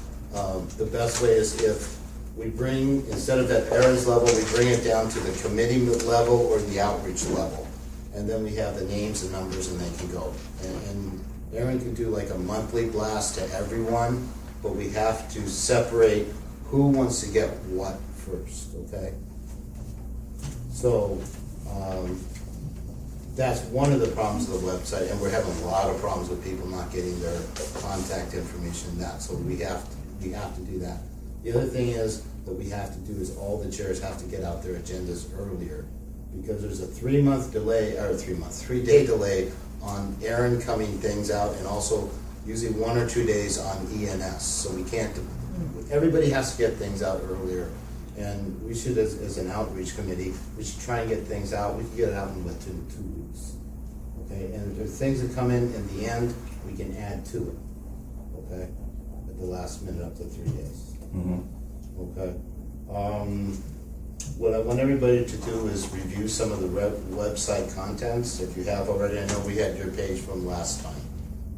the best way is if we bring, instead of at Aaron's level, we bring it down to the committee level or the outreach level. And then we have the names and numbers and they can go. And Aaron can do like a monthly blast to everyone, but we have to separate who wants to get what first, okay? So, that's one of the problems of the website, and we're having a lot of problems with people not getting their contact information and that, so we have to do that. The other thing is, that we have to do is all the chairs have to get out their agendas earlier, because there's a 3-month delay, or 3-day delay on Aaron coming things out, and also usually 1 or 2 days on ENS, so we can't, everybody has to get things out earlier. And we should, as an outreach committee, we should try and get things out. We can get it out in what, 2 weeks. Okay, and if there's things that come in the end, we can add to it. Okay, at the last minute, up to 3 days. Okay. What I want everybody to do is review some of the website contents. If you have already, I know we had your page from last time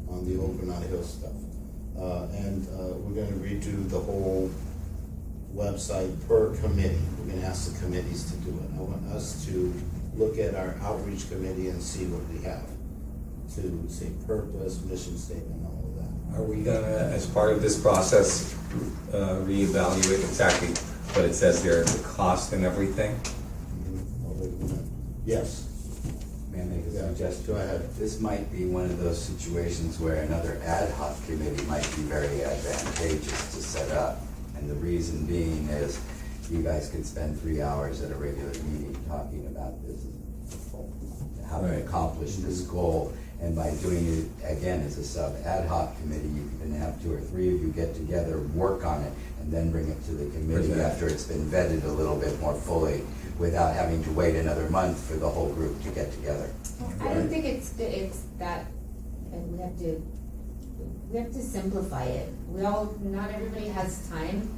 on the old Granada Hills stuff. And we're going to redo the whole website per committee. We're gonna ask the committees to do it. I want us to look at our outreach committee and see what we have to say purpose, mission statement, all of that. Are we gonna, as part of this process, reevaluate exactly what it says there, the cost and everything? Yes. May I make a Yeah, suggestion? go ahead. This might be one of those situations where another ad hoc committee might be very advantageous to set up. And the reason being is you guys could spend 3 hours at a regular meeting talking about this how to accomplish this goal. And by doing it, again, as a sub-ad hoc committee, you can have 2 or 3 of you get together, work on it, and then bring it to the committee Present. after it's been vetted a little bit more fully, without having to wait another month for the whole group to get together. I don't think it's that, we have to simplify it. Not everybody has time.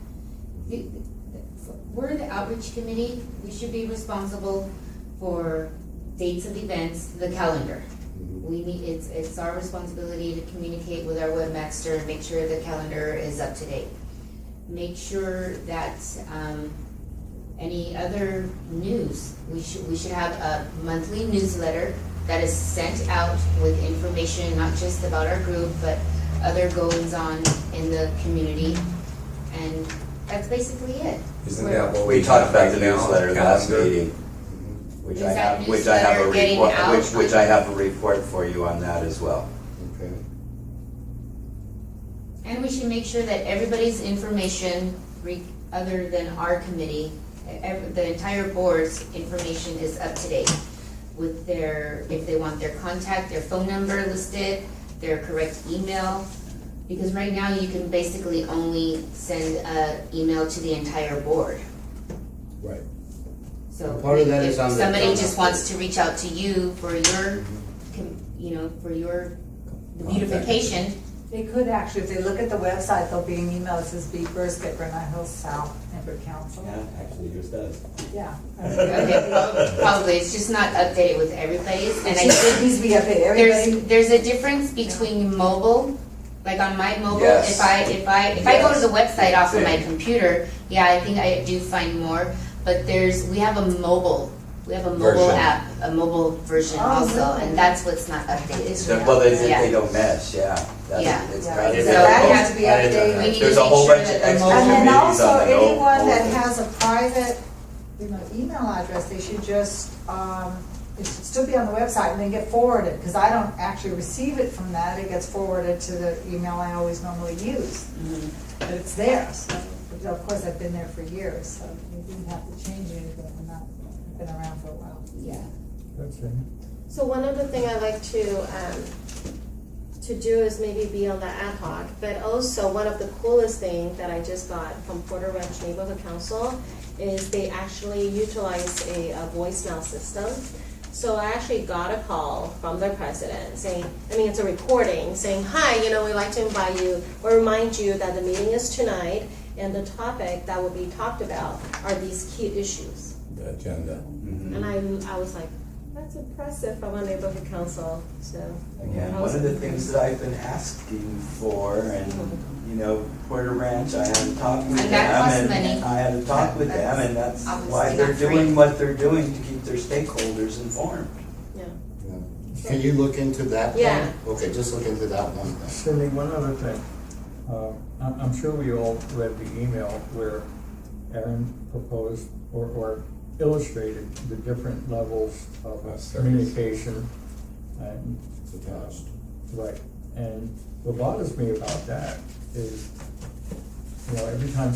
We're the outreach committee, we should be responsible for dates of events, the calendar. It's our responsibility to communicate with our webmaster and make sure the calendar is up to date. Make sure that, any other news, we should have a monthly newsletter that is sent out with information, not just about our group, but other goings on in the community. And that's basically it. Isn't that what We talked about have the right now, newsletter last calendar? meeting, which Is I that have a newsletter getting report, out? which I have a report for you on that as well. Okay. And we should make sure that everybody's information, other than our committee, the entire board's information is up to date with if they want their contact, their phone number listed, their correct email. Because right now you can basically only send an email to the entire board. Right. So Part of that if is on the somebody donut just wants list. to reach out to you for your, for your beautification, They could actually, if they look at the website, there'll be an email that says Be Brisk at Granada Hills South Member Council. Actually, yours does. Yeah. okay, probably, it's just not updated with everybody's. And I It think needs to be updated, everybody. there's a difference between mobile, like on my mobile, Yes. if I go to the website off of my Same. computer, yeah, I think I do find more, but we have a mobile Version. app, a mobile version Oh, also, really? and that's what's not updated. Well, Yeah. they don't mesh, yeah. That's- Yeah. it's Yeah. kind of- So that we needs to be updated. We need to There's a make whole sure bunch of that the extra mobile- And then committees also, on the anyone that old- has a private, email address, they should just, it should still be on the website and then get forwarded, because I don't actually receive it from that, it gets forwarded to the email I always normally use. But it's there, so, but of course, I've been there for years, so we didn't have to change anything, I've been around for a while. Yeah. That's it. So one other thing I like to do is maybe be on the ad hoc, but also one of the coolest things that I just got from Porter Ranch Neighborhood Council is they actually utilize a voicemail system. So I actually got a call from their president saying, it's a recording saying, hi, we'd like to invite you or remind you that the meeting is tonight and the topic that will be talked about are these key issues. The agenda. And I was like, that's impressive from a neighborhood council, so. Again, I one was- of the things that I've been asking for, and, Porter Ranch, I had to talk with them. And that costs money. And I had to talk with them, and that's Obviously why they're not free. doing what they're doing to keep their stakeholders informed. Yeah. Yeah. Can you look into that? one? Yeah. Okay, just look into that one thing. Cindy, one other thing. I'm sure we all read the email where Aaron proposed or illustrated the different levels of Service. communication. And, It's attached. right, and what bothers me about that is, every time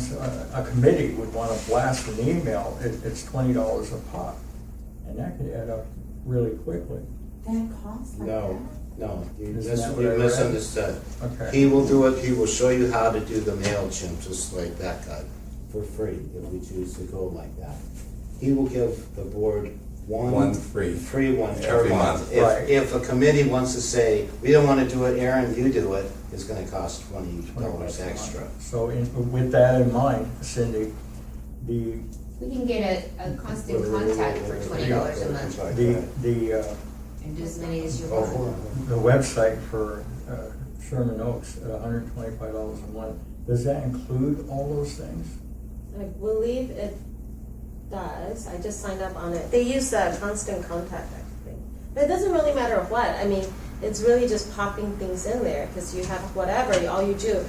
a committee would want to blast an email, it's $20 a pop. And that could add up really quickly. That costs like No, no, you Isn't that what I read? misunderstood. Okay. He will do it, he will show you how to do the MailChimp, just like that guy, for free, if we choose to go like that. He will give the board One free. free one per Every month. month. Right. If a committee wants to say, we don't want to do it, Aaron, you do it, it's gonna cost $20 extra. So with that in mind, Cindy, We can get a constant contact for $20 a month and do as many as you want. the website for Sherman Oaks at $125 a month, does that include all those things? I believe it does. I just signed up on it. They use constant contact, I think. But it doesn't really matter what. It's really just popping things in there because you have whatever, all you do.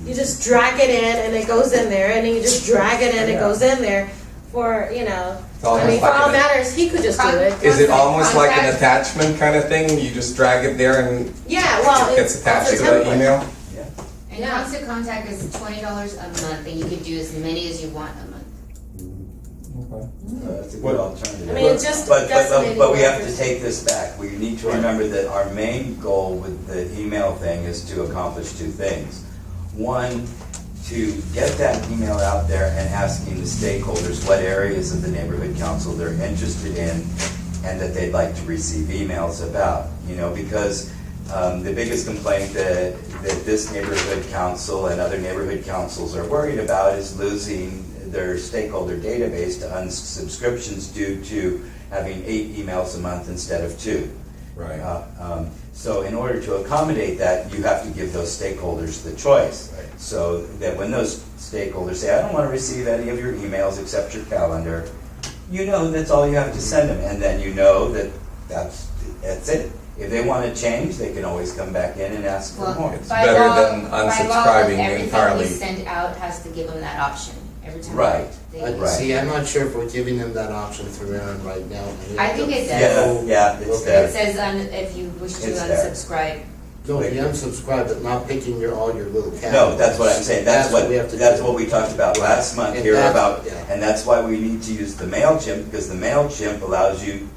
You just drag it in and it goes in there, and then you just drag it in and it goes in there for, almost for like all an- matters, he could just do it. Is it almost like an Contact. attachment kind of thing? You just drag it there and Yeah, well, it gets attached to it's a the template. email? Yeah. And constant contact is $20 a month, and you can do as many as you want a month. Okay. That's a What- good alternative. I mean, it's just But decimating we have to workers. take this back. We need to remember that our main goal with the email thing is to accomplish two things. One, to get that email out there and asking the stakeholders what areas of the neighborhood council they're interested in and that they'd like to receive emails about. You know, because the biggest complaint that this neighborhood council and other neighborhood councils are worried about is losing their stakeholder database to unsubscriptions due to having 8 emails a month instead of 2. Right. So in order to accommodate that, you have to give those stakeholders the choice. Right. So that when those stakeholders say, I don't want to receive any of your emails except your calendar, you know that's all you have to send them. And then you know that that's it. If they want to change, they can always come back in and ask for more. It's better than by law, unsubscribing everything entirely. we send out has to give them that option every time. Right. They- Right. See, I'm not sure if we're giving them that option through Aaron right now. I think it does. Yeah, it's Okay. there. It says if you wish to It's there. unsubscribe. No, the unsubscribe, but not picking all your little categories. No, that's what I'm saying. That's what we have to that's do. what we talked about Right. last month And here that's- about, yeah. and that's why we need to use the MailChimp, because the MailChimp allows you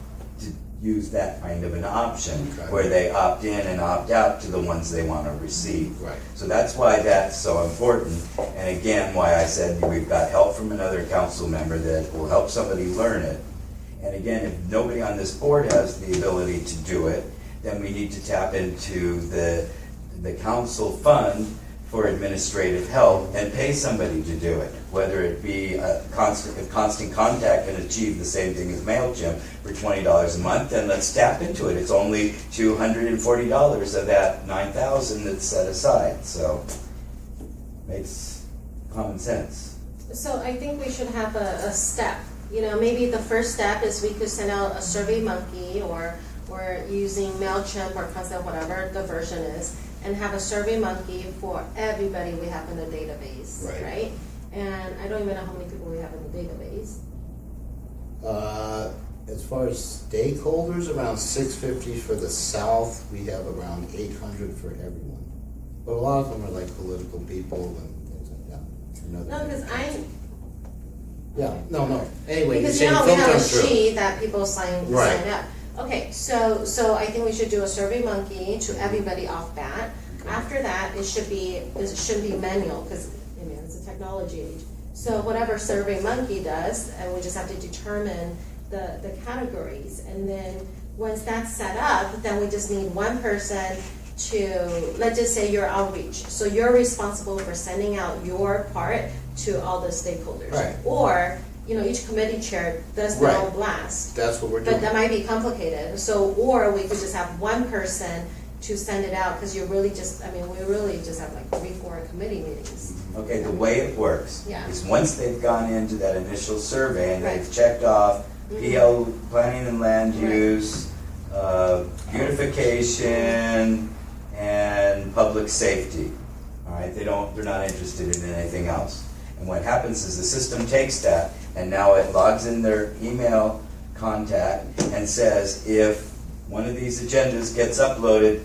to use that kind of an option Okay. where they opt in and opt out to the ones they want to receive. Right. So that's why that's so important. And again, why I said we've got help from another council member that will help somebody learn it. And again, if nobody on this board has the ability to do it, then we need to tap into the council fund for administrative help and pay somebody to do it. Whether it be if Constant Contact can achieve the same thing as MailChimp for $20 a month, then let's tap into it. It's only $240 of that $9,000 that's set aside. So makes common sense. So I think we should have a step. You know, maybe the first step is we could send out a Survey Monkey or using MailChimp or Constant, whatever the version is, and have a Survey Monkey for everybody we have in the database, Right. right? And I don't even know how many people we have in the database. As far as stakeholders, around 650 for the south, we have around 800 for everyone. But a lot of them are like political people and things like that. And other No, because neighborhoods. Yeah, no. Anyway, you're because saying now we have a filter through. sheet that people sign Right. up. Okay, so I think we should do a Survey Monkey to everybody off bat. After that, it shouldn't be manual, because I mean it's a technology age. So whatever Survey Monkey does, and we just have to determine the categories, and then once that's set up, then we just need one person to, let's just say your outreach. So you're responsible for sending out your part to all the stakeholders. Right. Or, you know, each committee chair does their Right. own blast. That's what we're But doing. that might be complicated, so, or we could just have one person to send it out, because we really just have like 3-4 committee meetings. Okay, the way it works Yeah. is once they've gone into that initial survey and they've Right. checked off Mhm. PL, planning and land Right. use, beautification, and public safety. All right, they're not interested in anything else. And what happens is the system takes that and now it logs in their email contact and says if one of these agendas gets uploaded,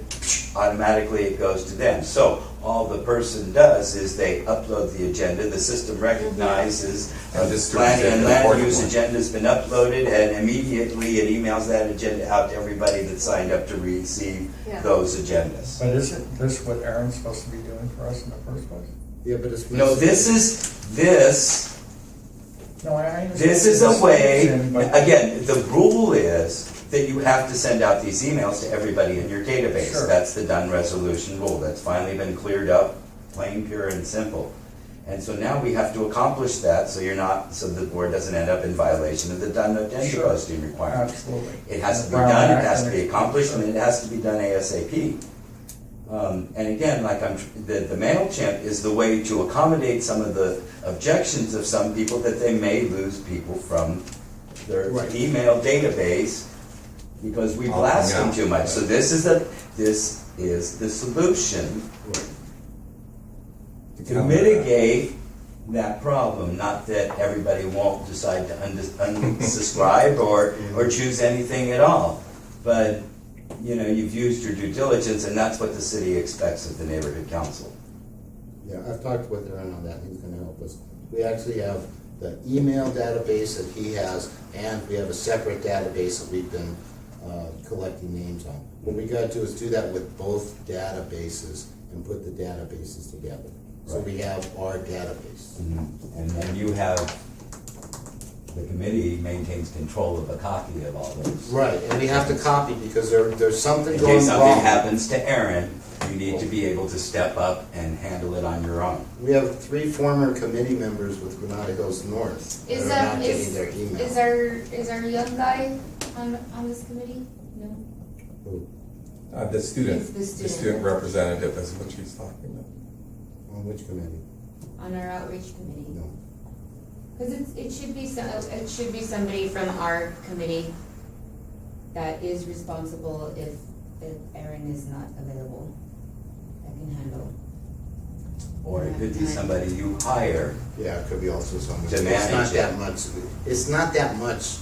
automatically it goes to them. So all the person does is they upload the agenda, the system recognizes And distributes planning it and land accordingly. use agenda's been uploaded, and immediately it emails that agenda out to everybody that signed up to receive Yeah. those agendas. But isn't this what Aaron's supposed to be doing for us in the first place? Yeah, but it's. No, this No, I understand. This is a way, But- again, the rule is that you have to send out these emails to everybody in your database. Sure. That's the done resolution rule. That's finally been cleared up, plain, pure, and simple. And so now we have to accomplish that so so the board doesn't end up in violation of the done agenda Sure. posting requirements. Absolutely. It has to be Brown done, it Act has to and be it's- accomplished, and it has to be done ASAP. And again, like the MailChimp is the way to accommodate some of the objections of some people that they may lose people from their Right. email database because we blast them too much. So this is the solution to mitigate that problem. Not that everybody won't decide to unsubscribe or choose anything at all, but you know, you've used your due diligence, and that's what the city expects of the neighborhood council. Yeah, I've talked with Aaron on that, he's gonna help us. We actually have the email database that he has, and we have a separate database that we've been collecting names on. What we gotta do is do that with both databases and put the databases together. So we have our database. And then you have, the committee maintains control of a copy of all those. Right, and we have to copy because there's something In going case something wrong. happens to Aaron, you need to be able to step up and handle it on your own. We have 3 former committee members with Granada Hills North that Is are not getting their email. is our young guy on this committee? No? Who? The student, It's the the student. student representative is what she's talking about. On which committee? On our outreach committee? No. Because it should be somebody from our committee that is responsible if Aaron is not available, that can handle. Or it could be somebody you hire. Yeah, it could be also somebody. To It's not manage that it. much. It's not that much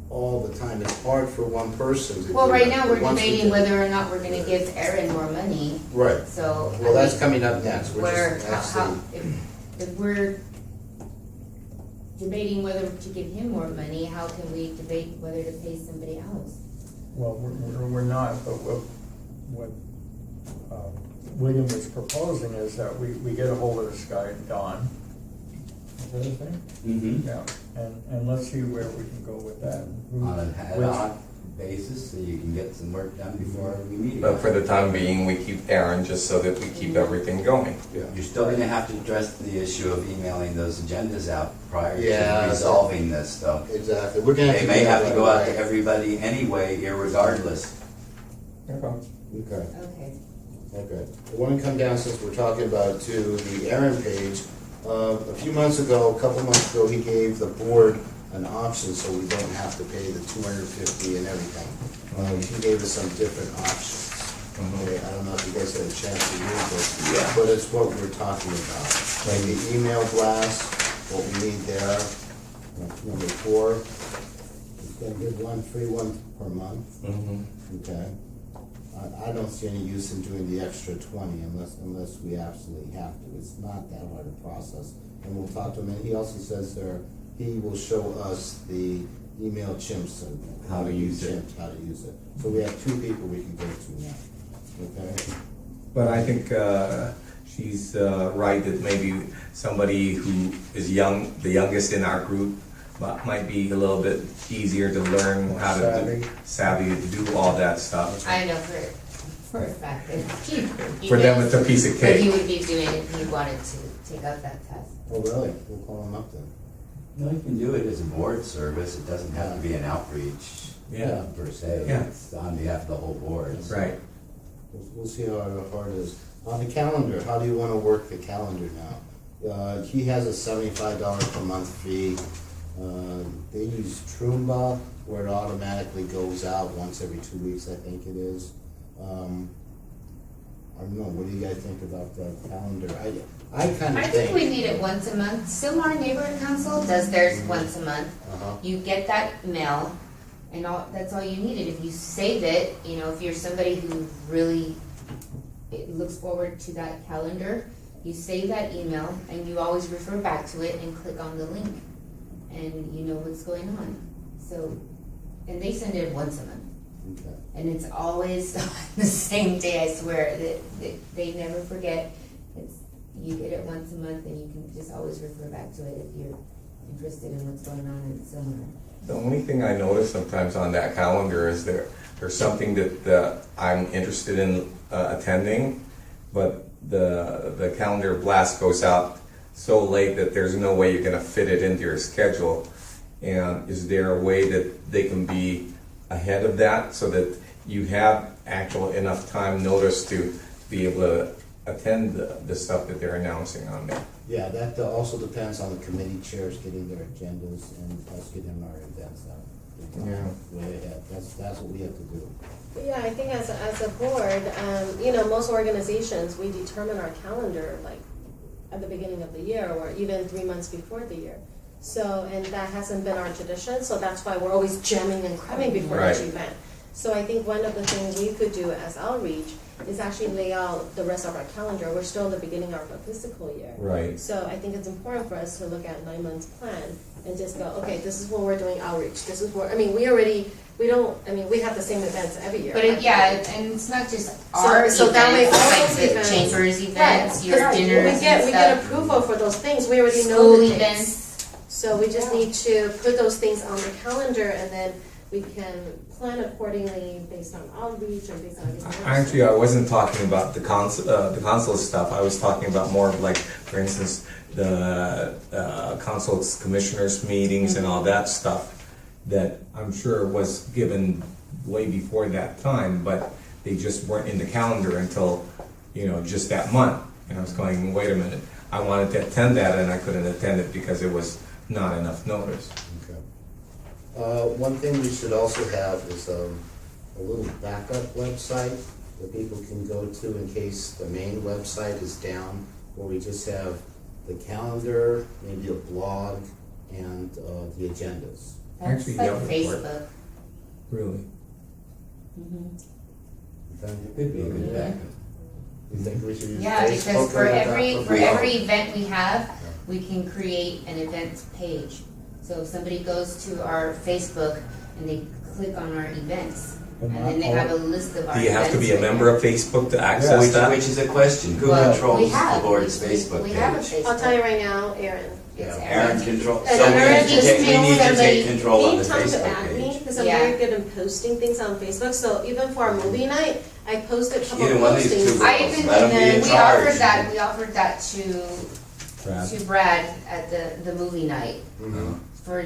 all the time. It's hard for one person to. Well, do right it. now, we're Once we debating get- whether or not we're gonna give Aaron more money, Right. so. Well, I that's mean, coming up next. We're Where, just how, actually, if we're debating whether to give him more money, how can we debate whether to pay somebody else? Well, we're not, but what William was proposing is that we get a hold of this guy, Don. Is that his name? Mm-hmm. Yeah, and let's see where we can go with that. On an ad hoc basis, so you can get some work done before we meet. But for the time being, we keep Aaron just so that we keep everything going. yeah. You're still gonna have to address the issue of emailing those agendas out prior Yeah, to resolving this, though. Exactly. We're gonna have They to. may do have that to go right out to away. everybody anyway, irregardless. Okay. Okay. Okay. Okay. I want to come down, since we're talking about it, to the Aaron page. A few months ago, a couple months ago, he gave the board an option so we don't have to pay the $250 and everything. He gave us some different options. Okay, I don't know if you guys had a chance to read this, Yeah. but it's what we're talking about. Like the email blast, what we need there. Number 4, he's gonna give 1 free one per month. Okay. I don't see any use in doing the extra 20 unless we absolutely have to. It's not that hard a process. And we'll talk to him, and he also says there, he will show us the email chimps and How to use it. Chimps, how to use it. So we have 2 people we can go to now, okay? But I think she's right that maybe somebody who is young, the youngest in our group, might be a little bit easier to learn how to do, savvy to do all that stuff. I know for a fact that he For them, it's a piece of that he cake. would be doing it if he wanted to take up that task. Oh, really? We'll call him up then. No, you can do it as a board service, it doesn't have to be an outreach Yeah. per se. Yeah. It's on behalf of the whole board. so. Right. We'll see how hard it is. On the calendar, how do you want to work the calendar now? He has a $75 per month fee. They use Trumba, where it automatically goes out once every 2 weeks, I think it is. I don't know, what do you guys think about the calendar? I kind I of think we think. need it once a month. Sylmar Neighborhood Council does theirs once a month. Uh-huh. You get that mail, and that's all you needed. If you save it, if you're somebody who really looks forward to that calendar, you save that email, and you always refer back to it and click on the link, and you know what's going on. So, and they send it once a month. Okay. And it's always on the same day, I swear, that they never forget. You get it once a month, and you can just always refer back to it if you're interested in what's going on in Sylmar. The only thing I notice sometimes on that calendar is there's something that I'm interested in attending, but the calendar blast goes out so late that there's no way you're gonna fit it into your schedule. And is there a way that they can be ahead of that so that you have actual enough time notice to be able to attend the stuff that they're announcing on there? Yeah, that also depends on the committee chairs getting their agendas and us getting our events out. Yeah. Way ahead. That's what we have to do. Yeah, I think as a board, most organizations, we determine our calendar like at the beginning of the year or even 3 months before the year. So, and that hasn't been our tradition, so that's why we're always jamming and cramming before each Right. event. So I think one of the things we could do as outreach is actually lay out the rest of our calendar. We're still in the beginning of our fiscal year. Right. So I think it's important for us to look at 9 months plan and just go, okay, this is when we're doing outreach. This is where, I mean, we have the same events every year. But and it's not just our So that way events, all like those the events- chambers events, Right, your 'cause dinners we get and stuff, approval for those things. We already know school the dates. events. So we just need to put those things on the calendar and then we can plan accordingly based on outreach and based on everything else. Actually, I wasn't talking about the consul stuff. I was talking about more of like, for instance, the consuls commissioners meetings and all that stuff that I'm sure was given way before that time, but they just weren't in the calendar until, just that month. And I was going, wait a minute, I wanted to attend that and I couldn't attend it because it was not enough notice. Okay. One thing we should also have is a little backup website that people can go to in case the main website is down, where we just have the calendar, maybe a blog, and the agendas. That's Actually, like yeah, would work. Facebook. Really? It could be a good backup. You think we should use Yeah, Facebook because for as a every, backup? for every event we have, we can create an events page. So if somebody goes to our Facebook and they click on our events, and then they have a list of our Do events. you have to be a right member there. of Facebook to access that? Which is a question. Who Well, we controls have- the board's we- Facebook We have a page? Facebook. I'll tell you right now, Aaron. It's Yeah. Aaron Aaron. controls, And so we Aaron need to just take, we knows need to somebody- take control of the Need time to Facebook add me, page. because I'm Yeah. very good in posting things on Facebook. So even for our movie night, I posted a couple Either one of these two postings. I girls, even, let 'em be in we charge. offered that Brad? to Brad at the movie night. Mhm. For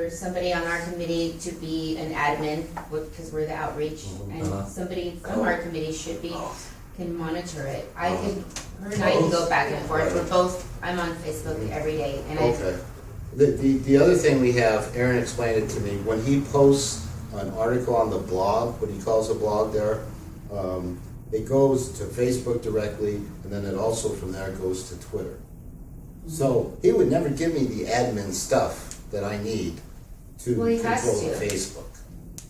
somebody on our committee to be an admin, because we're the outreach, and somebody from our committee should be, can monitor it. Her and I can go back and forth, I'm on Facebook every day, and Okay. The other thing we have, Aaron explained it to me, when he posts an article on the blog, what he calls a blog there, it goes to Facebook directly, and then it also from there goes to Twitter. So he would never give me the admin stuff that I need to Well, he has control the to. Facebook.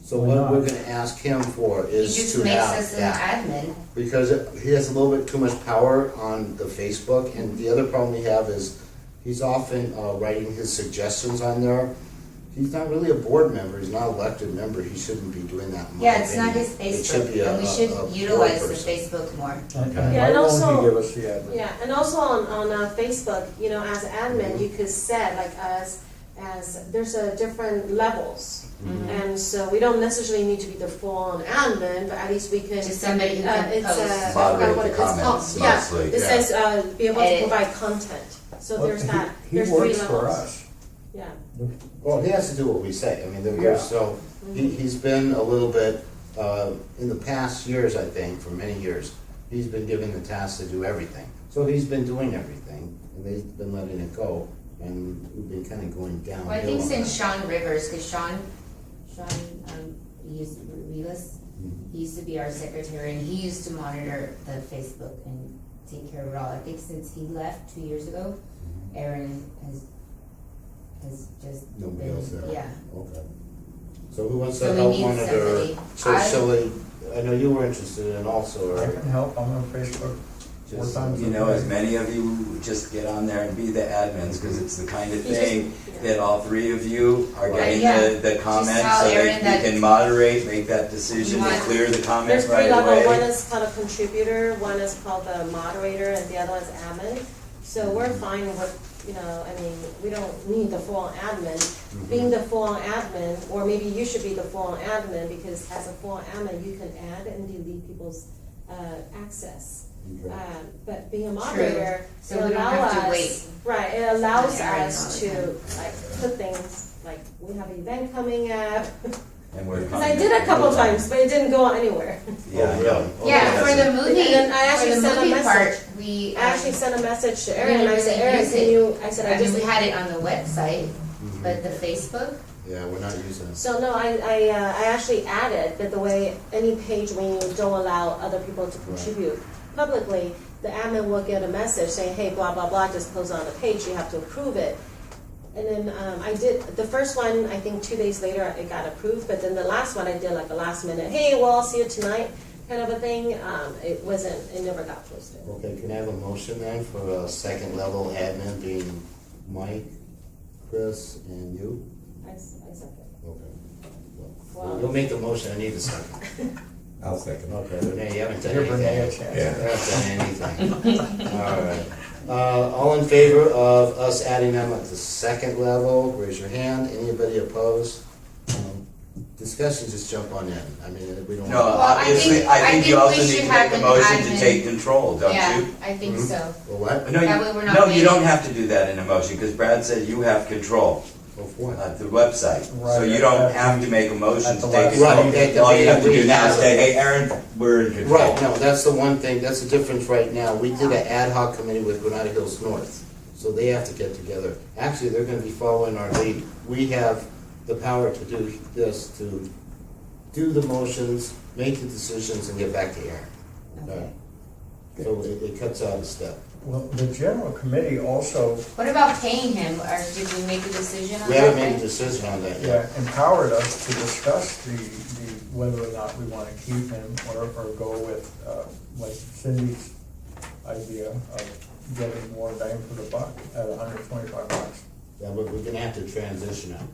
So Why what not? we're gonna ask him for he is just to makes have us an that. admin. Because he has a little bit too much power on the Facebook, and the other problem we have is he's often writing his suggestions on there. He's not really a board member, he's not an elected member, he shouldn't be doing that. in my Yeah, it's not opinion. his It should Facebook, be and we a should board utilize the person. Facebook more. And Yeah, why and won't also- he give us the admin? Yeah, and also on Facebook, as admin, you could set like as there's a different levels. And so we don't necessarily need to be the full-on admin, but at least we can. Just somebody who can it's, post. I forgot Moderate what the it's called. comments Yeah, mostly, it yeah. says, be able to Edit. provide content. So Well, there's that, He there's 3 works levels. for us. Yeah. Well, he has to do what we say, I mean, Yeah. so, he's been a little bit, in the past years, I think, for many years, he's been given the task to do everything. So he's been doing everything, and they've been letting it go, and we've been kind of going downhill. Well, I think on since that. Sean Rivers, because Sean, he used he used to be our secretary, and he used to monitor the Facebook and take care of it all. I think since he left 2 years ago, Aaron has just Nobody else there? yeah. Okay. So who wants So to we help need monitor? somebody. So I know you were interested in also, I or can help, I'm on Facebook. Four Just, times a as day. many of you just get on there and be the admins, because it's the kind of You just- thing yeah. that all 3 of you are getting Yeah. the comments, tell so Aaron that that you can moderate, make that decision you to want- clear the There's comments 3 right levels. One away. is called a contributor, one is called the moderator, and the other one's admin. So we're fine with, we don't need the full admin. Being the full admin, or maybe you should be the full admin, because as a full admin, you can add and delete people's access. Okay. But being a moderator, So it we don't allows have to us, wait. right, it allows Aaron all us the to put things, like, we have an event coming up. And we're Because I did a couple times, but it didn't go anywhere. Yeah, Oh, really? Okay. Yeah, for the movie, And then I actually for the sent a movie message. part, we I actually sent a message to we Aaron, and I didn't said, really Aaron, use can it. you, I said, I just. we had it on the website, but the Facebook. Yeah, we're not using it. So no, I actually added that the way any page when you don't allow other people to contribute publicly, the admin will get a message saying, hey, blah, blah, blah, just post on the page, you have to approve it. And then I did, the first one, I think 2 days later, it got approved, but then the last one, I did like a last minute, hey, well, I'll see you tonight, kind of a thing. It never got posted. Okay, can I have a motion then for a second level admin being Mike, Chris, and you? I second. Okay. Wow. Well, you'll make the motion, I need a second. I'll second. Okay, Renee, you haven't done Give Renee a anything. chance. Yeah. You haven't done anything. All right. All in favor of us adding them at the second level, raise your hand. Anybody opposed? Discussion, just jump on in. I mean, we don't. No, Well, I obviously, think- I I think think you also we need should to have make a an motion to admin. take control, don't Yeah, you? I think so. Well, what? No, That way we're not no, you paying- don't have to do that in a motion, because Brad said you have control Of what? of the website. So Right, you don't at have the- to make a motion at to the take last control. meeting. All you have to Right, do now is we say, have- hey, Aaron, we're in control. Right, no, that's the one thing, that's the difference right now. We did an ad hoc committee with Granada Hills North, so they have to get together. Actually, they're gonna be following our lead. We have the power to do this, to do the motions, make the decisions, and get back to Aaron. Okay. So it cuts out a step. Well, the general committee also What about paying him, or did we make a decision on We that? haven't made a yet? decision on that yet. empowered us to discuss the whether or not we want to keep him or go with, like Cindy's idea of getting more bang for the buck at $125. Yeah, but we're gonna have to transition him.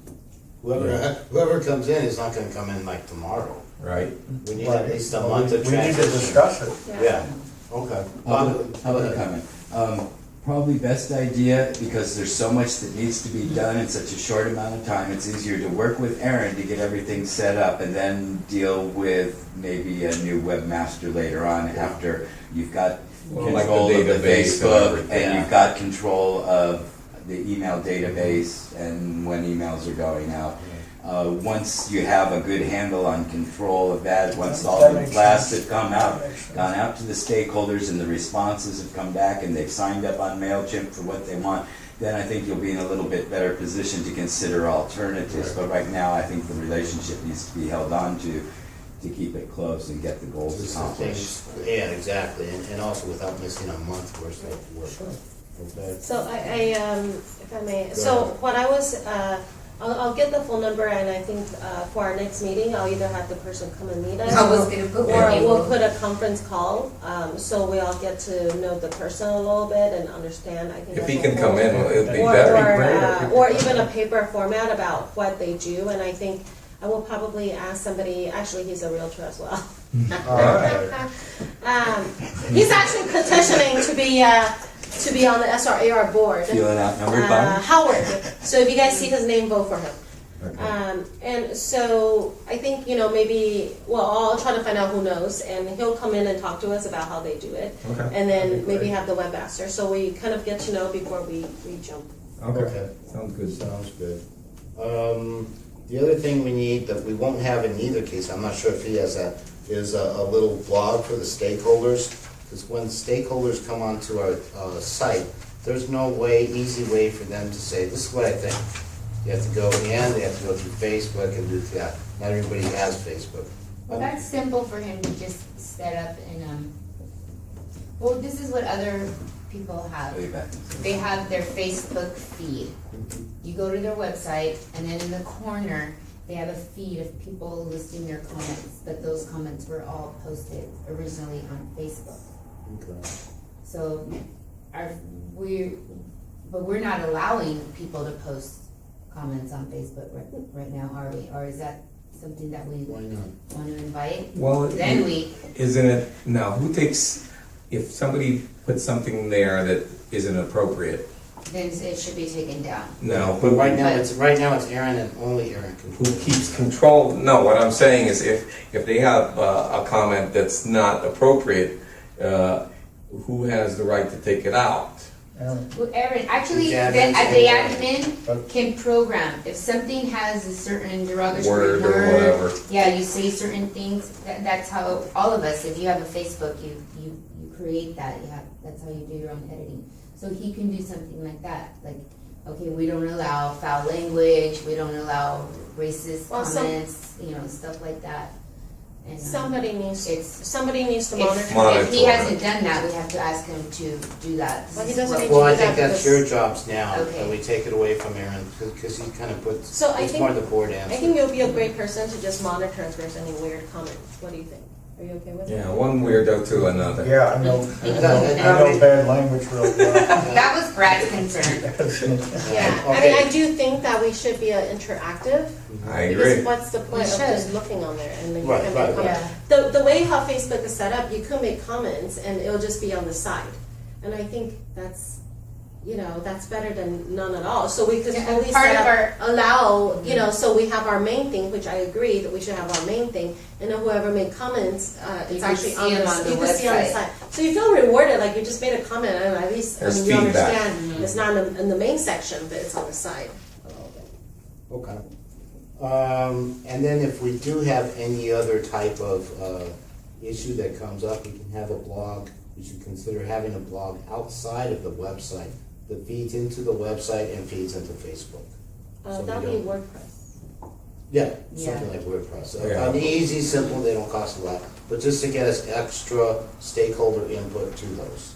Whoever comes in is not gonna come in like tomorrow. Right? We need at least a month of We need to transition. discuss it. Yeah, okay. Public comment. Probably best idea, because there's so much that needs to be done in such a short amount of time, it's easier to work with Aaron to get everything set up and then deal with maybe a new webmaster later on after you've got Well, like the control of the database and Facebook everything. and you've got control of the email database and when emails are going out. Once you have a good handle on control of that, once all That the makes blasts sense. have come out, That makes sense. gone out to the stakeholders and the responses have come back and they've signed up on MailChimp for what they want, then I think you'll be in a little bit better position to consider alternatives. But right now, I think the relationship needs to be held on to keep it close and get the goals Just the accomplished. things- Yeah, exactly, and also without missing a month worth of work. Okay? So if I may, Go so ahead. what I was, I'll get the phone number, and I think for our next meeting, I'll either have the person come and meet us. I was gonna put Or my name we'll on. put a conference call, so we all get to know the person a little bit and understand, I think. If as he a can come whole. in, it'd be Or, better. or even a paper format about what they do, and I think I will probably ask somebody, actually, he's a realtor as well. All right. He's actually petitioning to be on the SRAR board. Feeling outnumbered, Bob? Howard. So if you guys see his name, vote for him. Okay. And so I think, maybe, well, I'll try to find out who knows, and he'll come in and talk to us about how they do it. Okay. And then That'd be maybe great. have the webmaster, so we kind of get to know before we jump. Okay, sounds good. Sounds good. The other thing we need that we won't have in either case, I'm not sure if he has that, is a little blog for the stakeholders. Because when stakeholders come onto our site, there's no easy way for them to say, this is what I think. You have to go in, they have to go through Facebook and do that. Not everybody has Facebook. Well, that's simple for him to just set up and, well, this is what other people have. Way back. They have their Facebook feed. You go to their website, and then in the corner, they have a feed of people listing their comments, but those comments were all posted originally on Facebook. Okay. So, we're not allowing people to post comments on Facebook right now, are we? Or is that something that we Why not? want to invite? Well, Then we, isn't it, now, who takes, if somebody puts something there that isn't appropriate, then it should be taken down. now, But who, right now, it's Aaron and only Aaron can. who keeps control? No, what I'm saying is if they have a comment that's not appropriate, who has the right to take it out? Aaron. Well, Aaron, actually, Yeah, the that's- admin can program. If something has a certain derogatory Word or whatever. yeah, you say certain things. That's how all of us. If you have a Facebook, you create that. That's how you do your own editing. So he can do something like that. Like, okay, we don't allow foul language. We don't allow racist Well, comments. Stuff like that. And, Somebody needs to if, monitor. if he hasn't done that, we have to ask him to do that. Well, he doesn't need Well, to I do think that that's because- your jobs now, Okay. and we take it away from Aaron, because he kind of puts, So I it's think- more the board answer. I think you'll be a great person to just monitor if there's any weird comments. What do you think? Are you okay with it? Yeah, one weirdo to another. Yeah, I know, I know bad language real well. That was Brad's concern. Yeah, I Okay. mean, I do think that we should be interactive. I Because agree. what's the point We of should. just looking on there and then you Right, can right, make comments? right. The way how Facebook is set up, you could make comments and it'll just be on the side. And I think that's, that's better than none at all. So we could Yeah, at least part set of up, allow, so we have our main thing, which I agree that we should have our main thing. And then whoever made comments, You it's can actually see on them on the you can see on the website. side. So you feel rewarded, like you just made a comment, and at least There's you feedback. understand it's not in the main section, but it's on the side. Okay. And then if we do have any other type of issue that comes up, we can have a blog. We should consider having a blog outside of the website that feeds into the website and feeds into Facebook. So we That'll be don't- WordPress. Yeah, Yeah. something like WordPress. Yeah. Easy, simple, they don't cost a lot, but just to get us extra stakeholder input to those.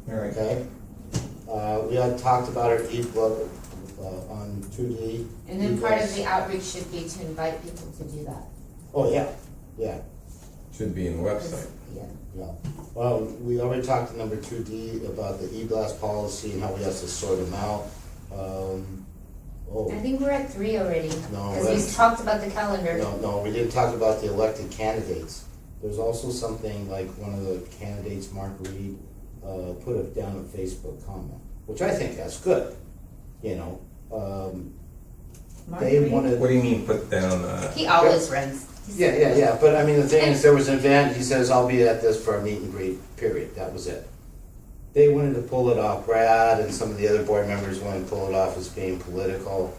All right. Okay? We had talked about our e-blog on 2D. And then part of the outreach should be to invite people to do that. Oh, yeah, yeah, Should be in the website. Yeah. yeah. Well, we already talked in number 2D about the e-blast policy and how we have to sort them out. I think we're at 3 already. No, Because we that's- talked about the calendar. No, we didn't talk about the elected candidates. There's also something like one of the candidates, Mark Reed, put it down a Facebook comment, which I think that's good, Mark They Reed? wanted. What do you mean put down, He always runs. Yeah, but I mean, the thing is, there was an event, he says, I'll be at this for a meet and greet, period, that was it. They wanted to pull it off, Brad and some of the other board members wanted to pull it off as being political.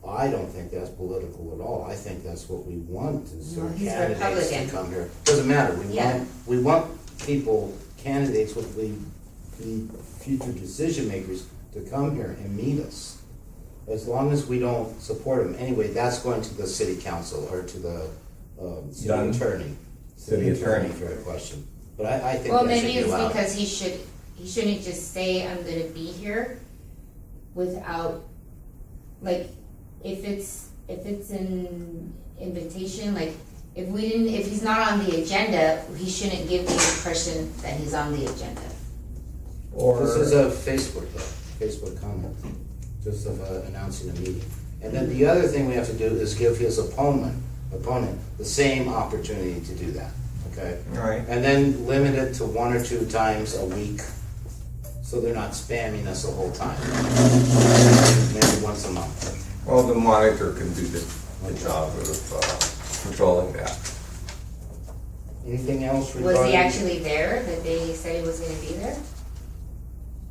I don't think that's political at all, I think that's what we want, is No, our he's candidates to Republican. come here. Doesn't matter, Yeah. we want people, candidates with the future decision makers to come here and meet us. As long as we don't support them, anyway, that's going to the city council or to the city Done. attorney. City attorney. For a question, but I think Well, that should maybe be it's allowed. because he shouldn't just say, I'm gonna be here without, like, if it's an invitation, like, if he's not on the agenda, he shouldn't give the impression that he's on the agenda. or? This is a Facebook comment, just of announcing a meeting. And then the other thing we have to do is give his opponent the same opportunity to do that, okay? All right. And then limit it to 1 or 2 times a week, so they're not spamming us the whole time. Maybe once a month. Well, the monitor can do the job of controlling that. Anything else regarding? Was he actually there, that they said he was gonna be there?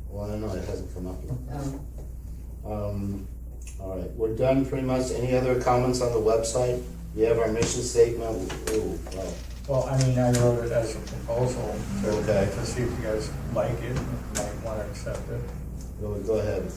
Well, I don't know, it hasn't come up yet. Oh. All right, we're done pretty much. Any other comments on the website? We have our mission statement. Ooh, well, Well, I mean, I wrote it as a proposal Okay. to see if you guys like it, might want to accept it. go ahead.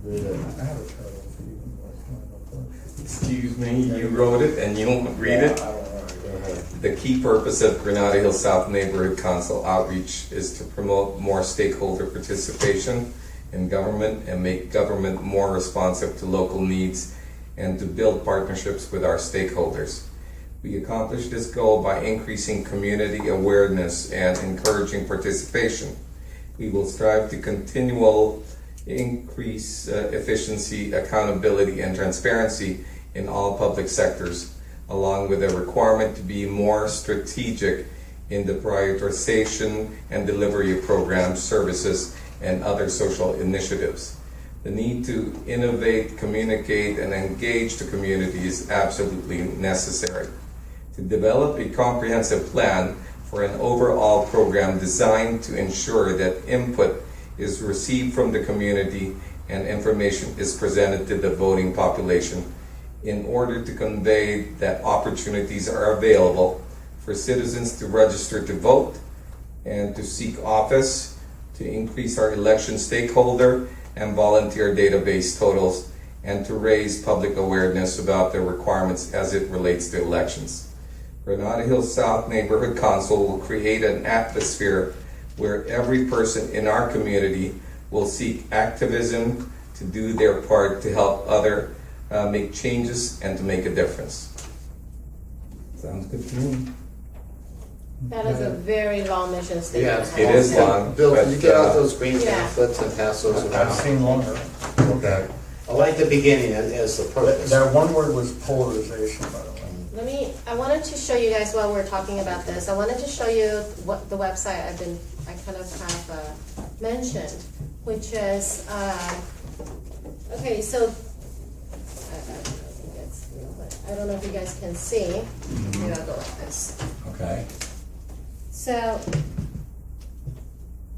Read it. I have a turtle for you. but you wanna go first? Excuse me, you wrote it and you won't read it? Yeah, I don't know. Go ahead. The key purpose of Granada Hills South Neighborhood Council outreach is to promote more stakeholder participation in government and make government more responsive to local needs and to build partnerships with our stakeholders. We accomplish this goal by increasing community awareness and encouraging participation. We will strive to continual increase efficiency, accountability, and transparency in all public sectors, along with a requirement to be more strategic in the prioritization and delivery of programs, services, and other social initiatives. The need to innovate, communicate, and engage the community is absolutely necessary. To develop a comprehensive plan for an overall program designed to ensure that input is received from the community and information is presented to the voting population in order to convey that opportunities are available for citizens to register to vote and to seek office, to increase our election stakeholder and volunteer database totals, and to raise public awareness about the requirements as it relates to elections. Granada Hills South Neighborhood Council will create an atmosphere where every person in our community will seek activism to do their part to help other make changes and to make a difference. Sounds good to me. That is a very long mission Yeah, statement. It is long, Bill, can but, you get out those green Yeah. pamphlets and pass those I've around? seen longer. Okay. I like the beginning as the purpose. That one word was polarization, by the way. I wanted to show you guys while we're talking about this, I wanted to show you what the website I kind of have mentioned, which is, okay, so, I don't know if you guys can see, maybe I'll go like this. Okay. So,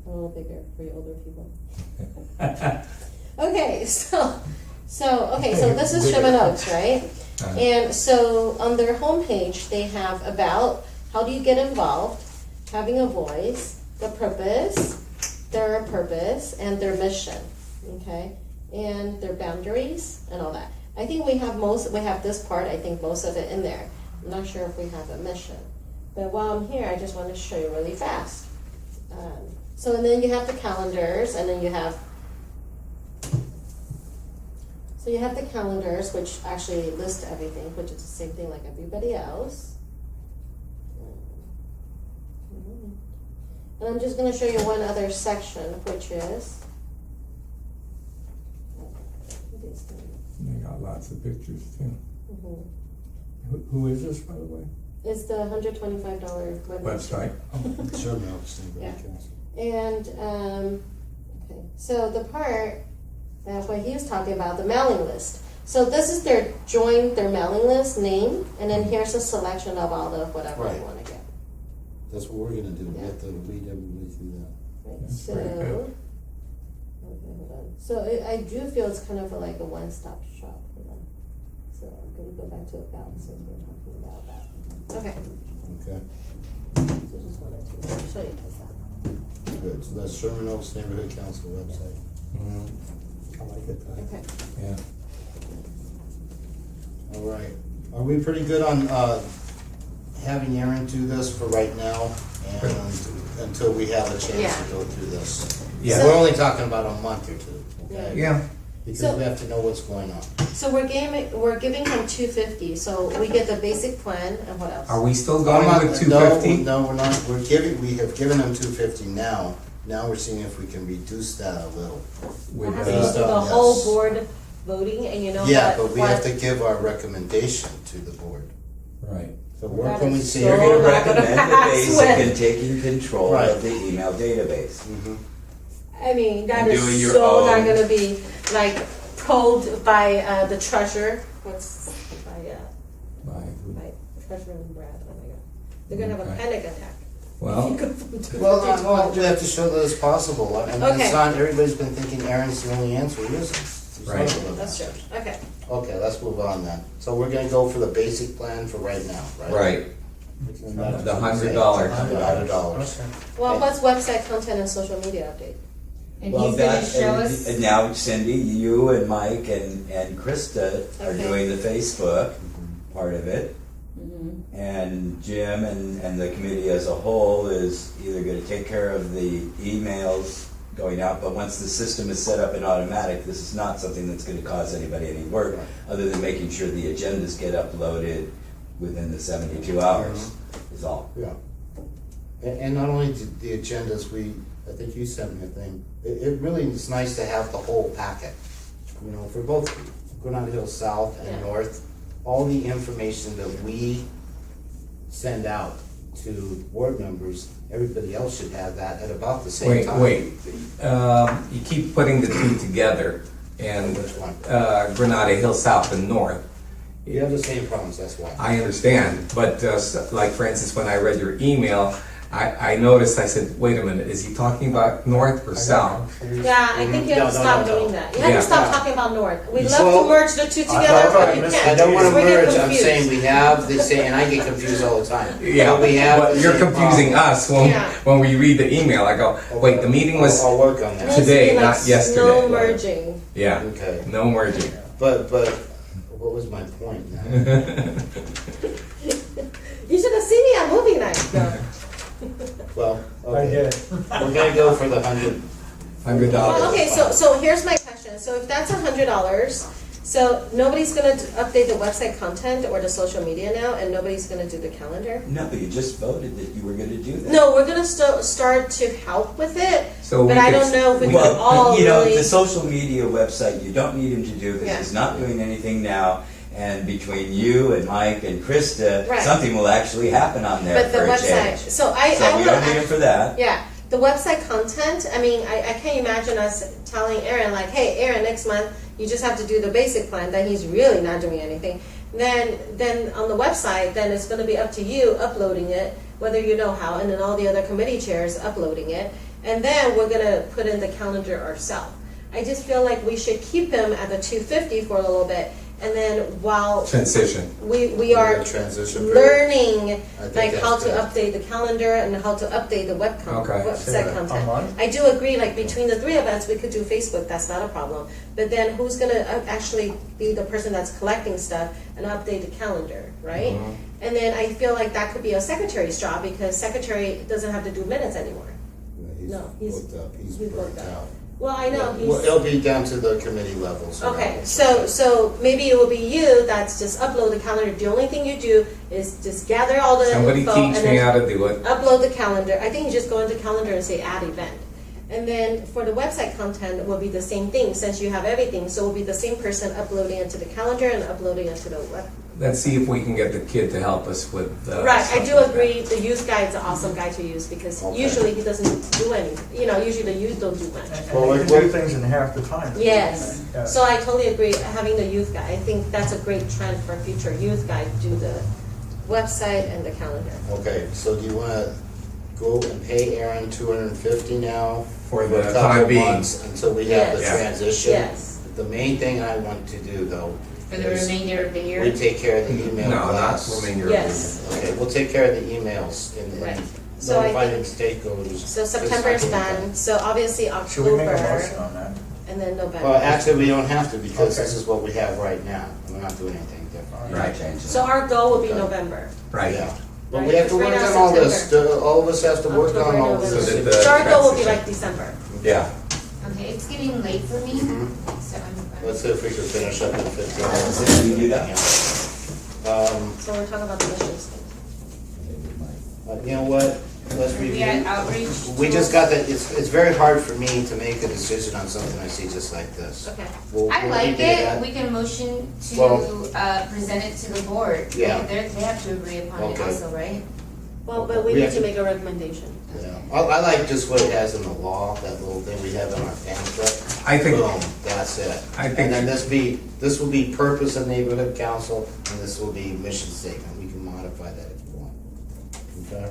a little bigger for you older people. Okay, so this is Sherman Oaks, right? And so on their homepage, they have about how do you get involved, having a voice, the purpose, their purpose, and their mission, okay? And their boundaries and all that. I think we have this part, I think most of it in there. I'm not sure if we have a mission. But while I'm here, I just want to show you really fast. So and then you have the calendars, and then you have the calendars, which actually list everything, which is the same thing like everybody else. And I'm just going to show you one other section, which is. They got lots of pictures too. Who is this, by the way? It's the $125 Website. Sherman Oaks Yeah. Neighborhood Council. And, okay, so the part that what he was talking about, the mailing list. So this is their mailing list name, and then here's a selection of all the whatever Right. you want to get. That's what we're gonna do, Yeah. get to lead everybody through that. Right, That's so, very good. okay, hold on. So I do feel it's kind of like a one-stop shop for them. So I'm gonna go back to about since we're talking about that. Okay, Okay, so just wanted to show you guys that. good. So that's Sherman Oaks Neighborhood Council website. I like it. Okay. Yeah. All right. Are we pretty good on having Aaron do this for right now and until we have a chance Yeah. to go through this? Yeah. We're only talking about a month or two, okay? Yeah. Because So- we have to know what's going on. So we're giving him $250, so we get the basic plan, and what else? Are we still going I'm not- with 250? No, we're not. We have given him 250 now. Now we're seeing if we can reduce that a little. It has to Based go to the on- whole yes. board voting, and you know Yeah, what? but we have to give our recommendation to the board. Right. So where That can we is see? so- You're gonna not gonna recommend the pass basic with- and taking control Right. of the email database. Mhm. I mean, that And is doing your so not own- gonna be like probed by the treasurer. What's by treasurer and Brad? Oh my god, they're gonna have a Okay. panic attack. Well, Well, we have to show that it's possible. I mean, Okay. it's not, everybody's been thinking Aaron's the only answer. He isn't. There's Right. other ones. That's true. Okay. Okay, let's move on then. So we're gonna go for the basic plan for right now, right? right. And that's The what we say. $100. $100. Well, what's website content and social media update? And Well, he's gonna that, show and- us. and now Cindy, you and Mike and Krista are Okay. doing the Facebook part of it. Mhm. And Jim and the committee as a whole is either gonna take care of the emails going out, but once the system is set up in automatic, this is not something that's gonna cause anybody any work, other than making sure the agendas get uploaded within the 72 hours, is all. Yeah. And not only the agendas, I think you sent me a thing. It really is nice to have the whole packet. You know, for both Granada Hills South and Yeah. North, all the information that we send out to board members, everybody else should have that at about the same time. Wait. You keep putting the two together, and Which one? Granada Hills South and North. You have the same problems, that's why. I understand, but like for instance, when I read your email, I noticed, I said, wait a minute, is he talking about North or South? Yeah, I think you have to No, stop no. doing that. You have Yeah. to stop talking about North. We'd love Well, to merge the two together, I- but you can't. I don't wanna because we get merge, I'm confused. saying we have the same, and I get confused all the time. Yeah, But we have but the you're same confusing problem. us when, Yeah. when we read the email. I go, wait, the meeting was, I'll work on It that. needs to today, be like not yesterday. No merging. yeah, Okay, no merging. but what was my point now? You should have seen me on movie night. No. Well, I okay. did. We're gonna go for the $100. $100. Well, okay, so here's my question. So if that's $100, so nobody's gonna update the website content or the social media now, and nobody's gonna do the calendar? No, but you just voted that you were gonna do that. No, we're gonna start to help with it, So but we I could- don't know if we can Well, all you know, really. the social media website, you don't need him to do because Yeah. he's not doing anything now. And between you and Mike and Krista, Right. something will actually happen on there But the for a website, change. so I So we will don't need him for that. Yeah, the website content, I mean, I can't imagine us telling Aaron like, hey, Aaron, next month, you just have to do the basic plan, then he's really not doing anything. Then on the website, then it's gonna be up to you uploading it, whether you know how, and then all the other committee chairs uploading it. And then we're gonna put in the calendar ourselves. I just feel like we should keep him at the 250 for a little bit, and then while Transition. we are Transition period. learning I think like how that's to good. update the calendar and how to update the Okay. website Sure. content. Online? I do agree, like between the three of us, we could do Facebook, that's not a problem. But then who's gonna actually be the person that's collecting stuff and update the calendar, right? Mhm. And then I feel like that could be a secretary's job because secretary doesn't have to do minutes anymore. No, he's booked up. He's booked burnt up. out. Well, I know, Well, he's, it'll be down to the committee level. okay, so maybe it will be you that's just upload the calendar. The only thing you do is just gather all the Somebody info teach and me then how to do it. upload the calendar. I think you just go into calendar and say add event. And then for the website content will be the same thing since you have everything. So it will be the same person uploading it to the calendar and uploading it to the web. Let's see if we can get the kid to help us with Right, I stuff do like agree. The youth guy is an awesome guy to use because Okay. usually he doesn't do anything. You know, usually the youth don't do much. And Well, you can do things in half the time. Yes. Yeah. So I totally agree. Having the youth guy, I think that's a great trend for future youth guy to do the website and the calendar. Okay, so do you wanna go and pay Aaron $250 now? For the a couple time being. months Until we have the Yes. transition? Yes. The main thing I want to do though. For the is remainder of the year? We take care of the email No, not blast. remainder. Yes. Okay, we'll take care of the emails and Right. So I notify the think- stakeholders. So September is done. So obviously Should we make a October motion on that? and then November. Well, actually, we don't have to because this Okay. is what we have right now. We're not doing anything different. You're not changing So it. our goal will be Okay. November. Right. Yeah. But Right, we have to right work now on all this. September. All of us have to work October, on all November. this. So that So our goal will be transition. like December. Yeah. Okay, it's getting late for me, Mhm. so I'm. Let's see if we can finish up in 15 minutes. Can we do that? So we're talking about the missions. You know what? Let's We review. had outreach. We just got that, it's very hard for me to make a decision on something I see just like this. Okay. I We'll like redo it, that. we can motion to, Well- present it to the board. Yeah. They have to agree upon it Okay. also, right? Well, but we We need have to to- make a recommendation. Yeah. I like just what it has in the law, that little thing we have in our pamphlet. I think- Boom, that's it. I think- And then this will be purpose of neighborhood council, and this will be mission statement. We can modify that if you want. Okay?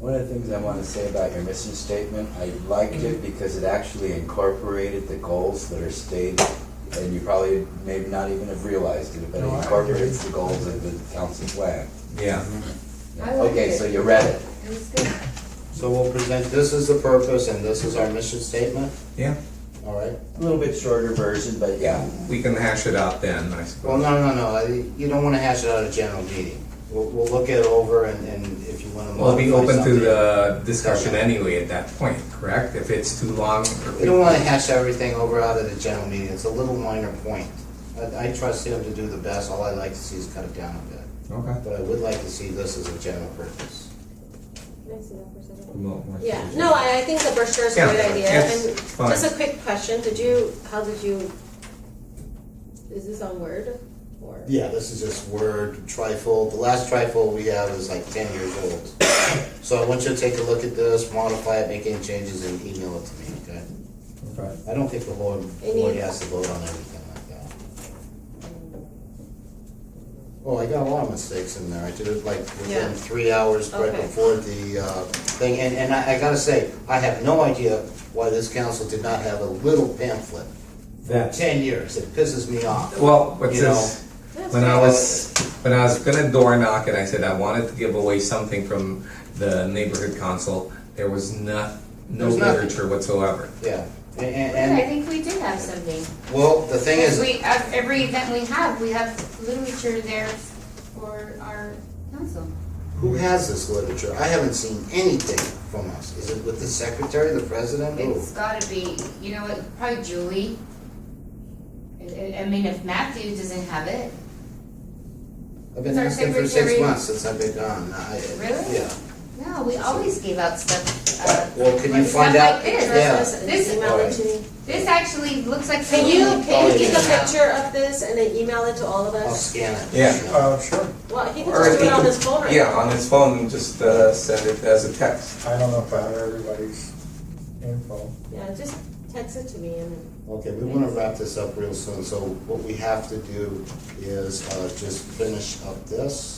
One of the things I want to say about your mission statement, I liked it because it actually incorporated the goals that are stated, and you probably maybe not even have realized it, but it No, I incorporates the goals of the council plan. Yeah. I like Okay, it. so you read it. It was good. So we'll present, this is the purpose, and this is our mission statement, Yeah. all right? A little bit shorter version, but yeah. We can hash it out then, I Well, suppose. no, you don't wanna hash it out at a general meeting. We'll look it over, and if you wanna We'll be modify open to something- the discussion anyway at that point, correct? If it's too long. We don't wanna hash everything over out at a general meeting, it's a little minor point. I trust him to do the best, all I'd like to see is cut it down a bit. Okay. But I would like to see this as a general purpose. Can I see that for a second? Well, Yeah, no, I think the brochure is a Yeah, great idea. it's And fine. just a quick question, how did you, is this on Word or? Yeah, this is just Word, trifold. The last trifold we have is like 10 years old. So I want you to take a look at this, modify it, make any changes, and email it to me, okay? Okay. I don't think the board has to vote on everything like that. Oh, I got a lot of mistakes in there. I did it like Yeah. within 3 hours right Okay. before the thing. And I gotta say, I have no idea why this council did not have a little pamphlet for That- 10 years. It pisses me off. Well, what's You this? When I was gonna door knock and I said I wanted to give away something from the neighborhood council, there was no There's nothing. literature whatsoever. Yeah. I And, think we did have something. well, the thing is, We, every event we have literature there for our council. Who has this literature? I haven't seen anything from us. Is it with the secretary, the president? Who? It's gotta be, you know what, probably Julie. I mean, if Matthew doesn't have it, I've been It's our asking for 6 secretary. months since I've been gone. Really? Yeah. no, we always give out stuff. Well, can you like find stuff out? like this. Yeah. This- Email it to me. This actually looks like. Can you Oh, take yeah. a picture of this and then email it to all of I'll us? scan it. Yeah. Sure. Well, he can Or just if do he it on could- his phone right Yeah, now. on his phone, and just send it as a text. I don't know if I have everybody's info. Yeah, just text it to me and. Okay, we want to wrap this up real soon, so what we have to do is just finish up this.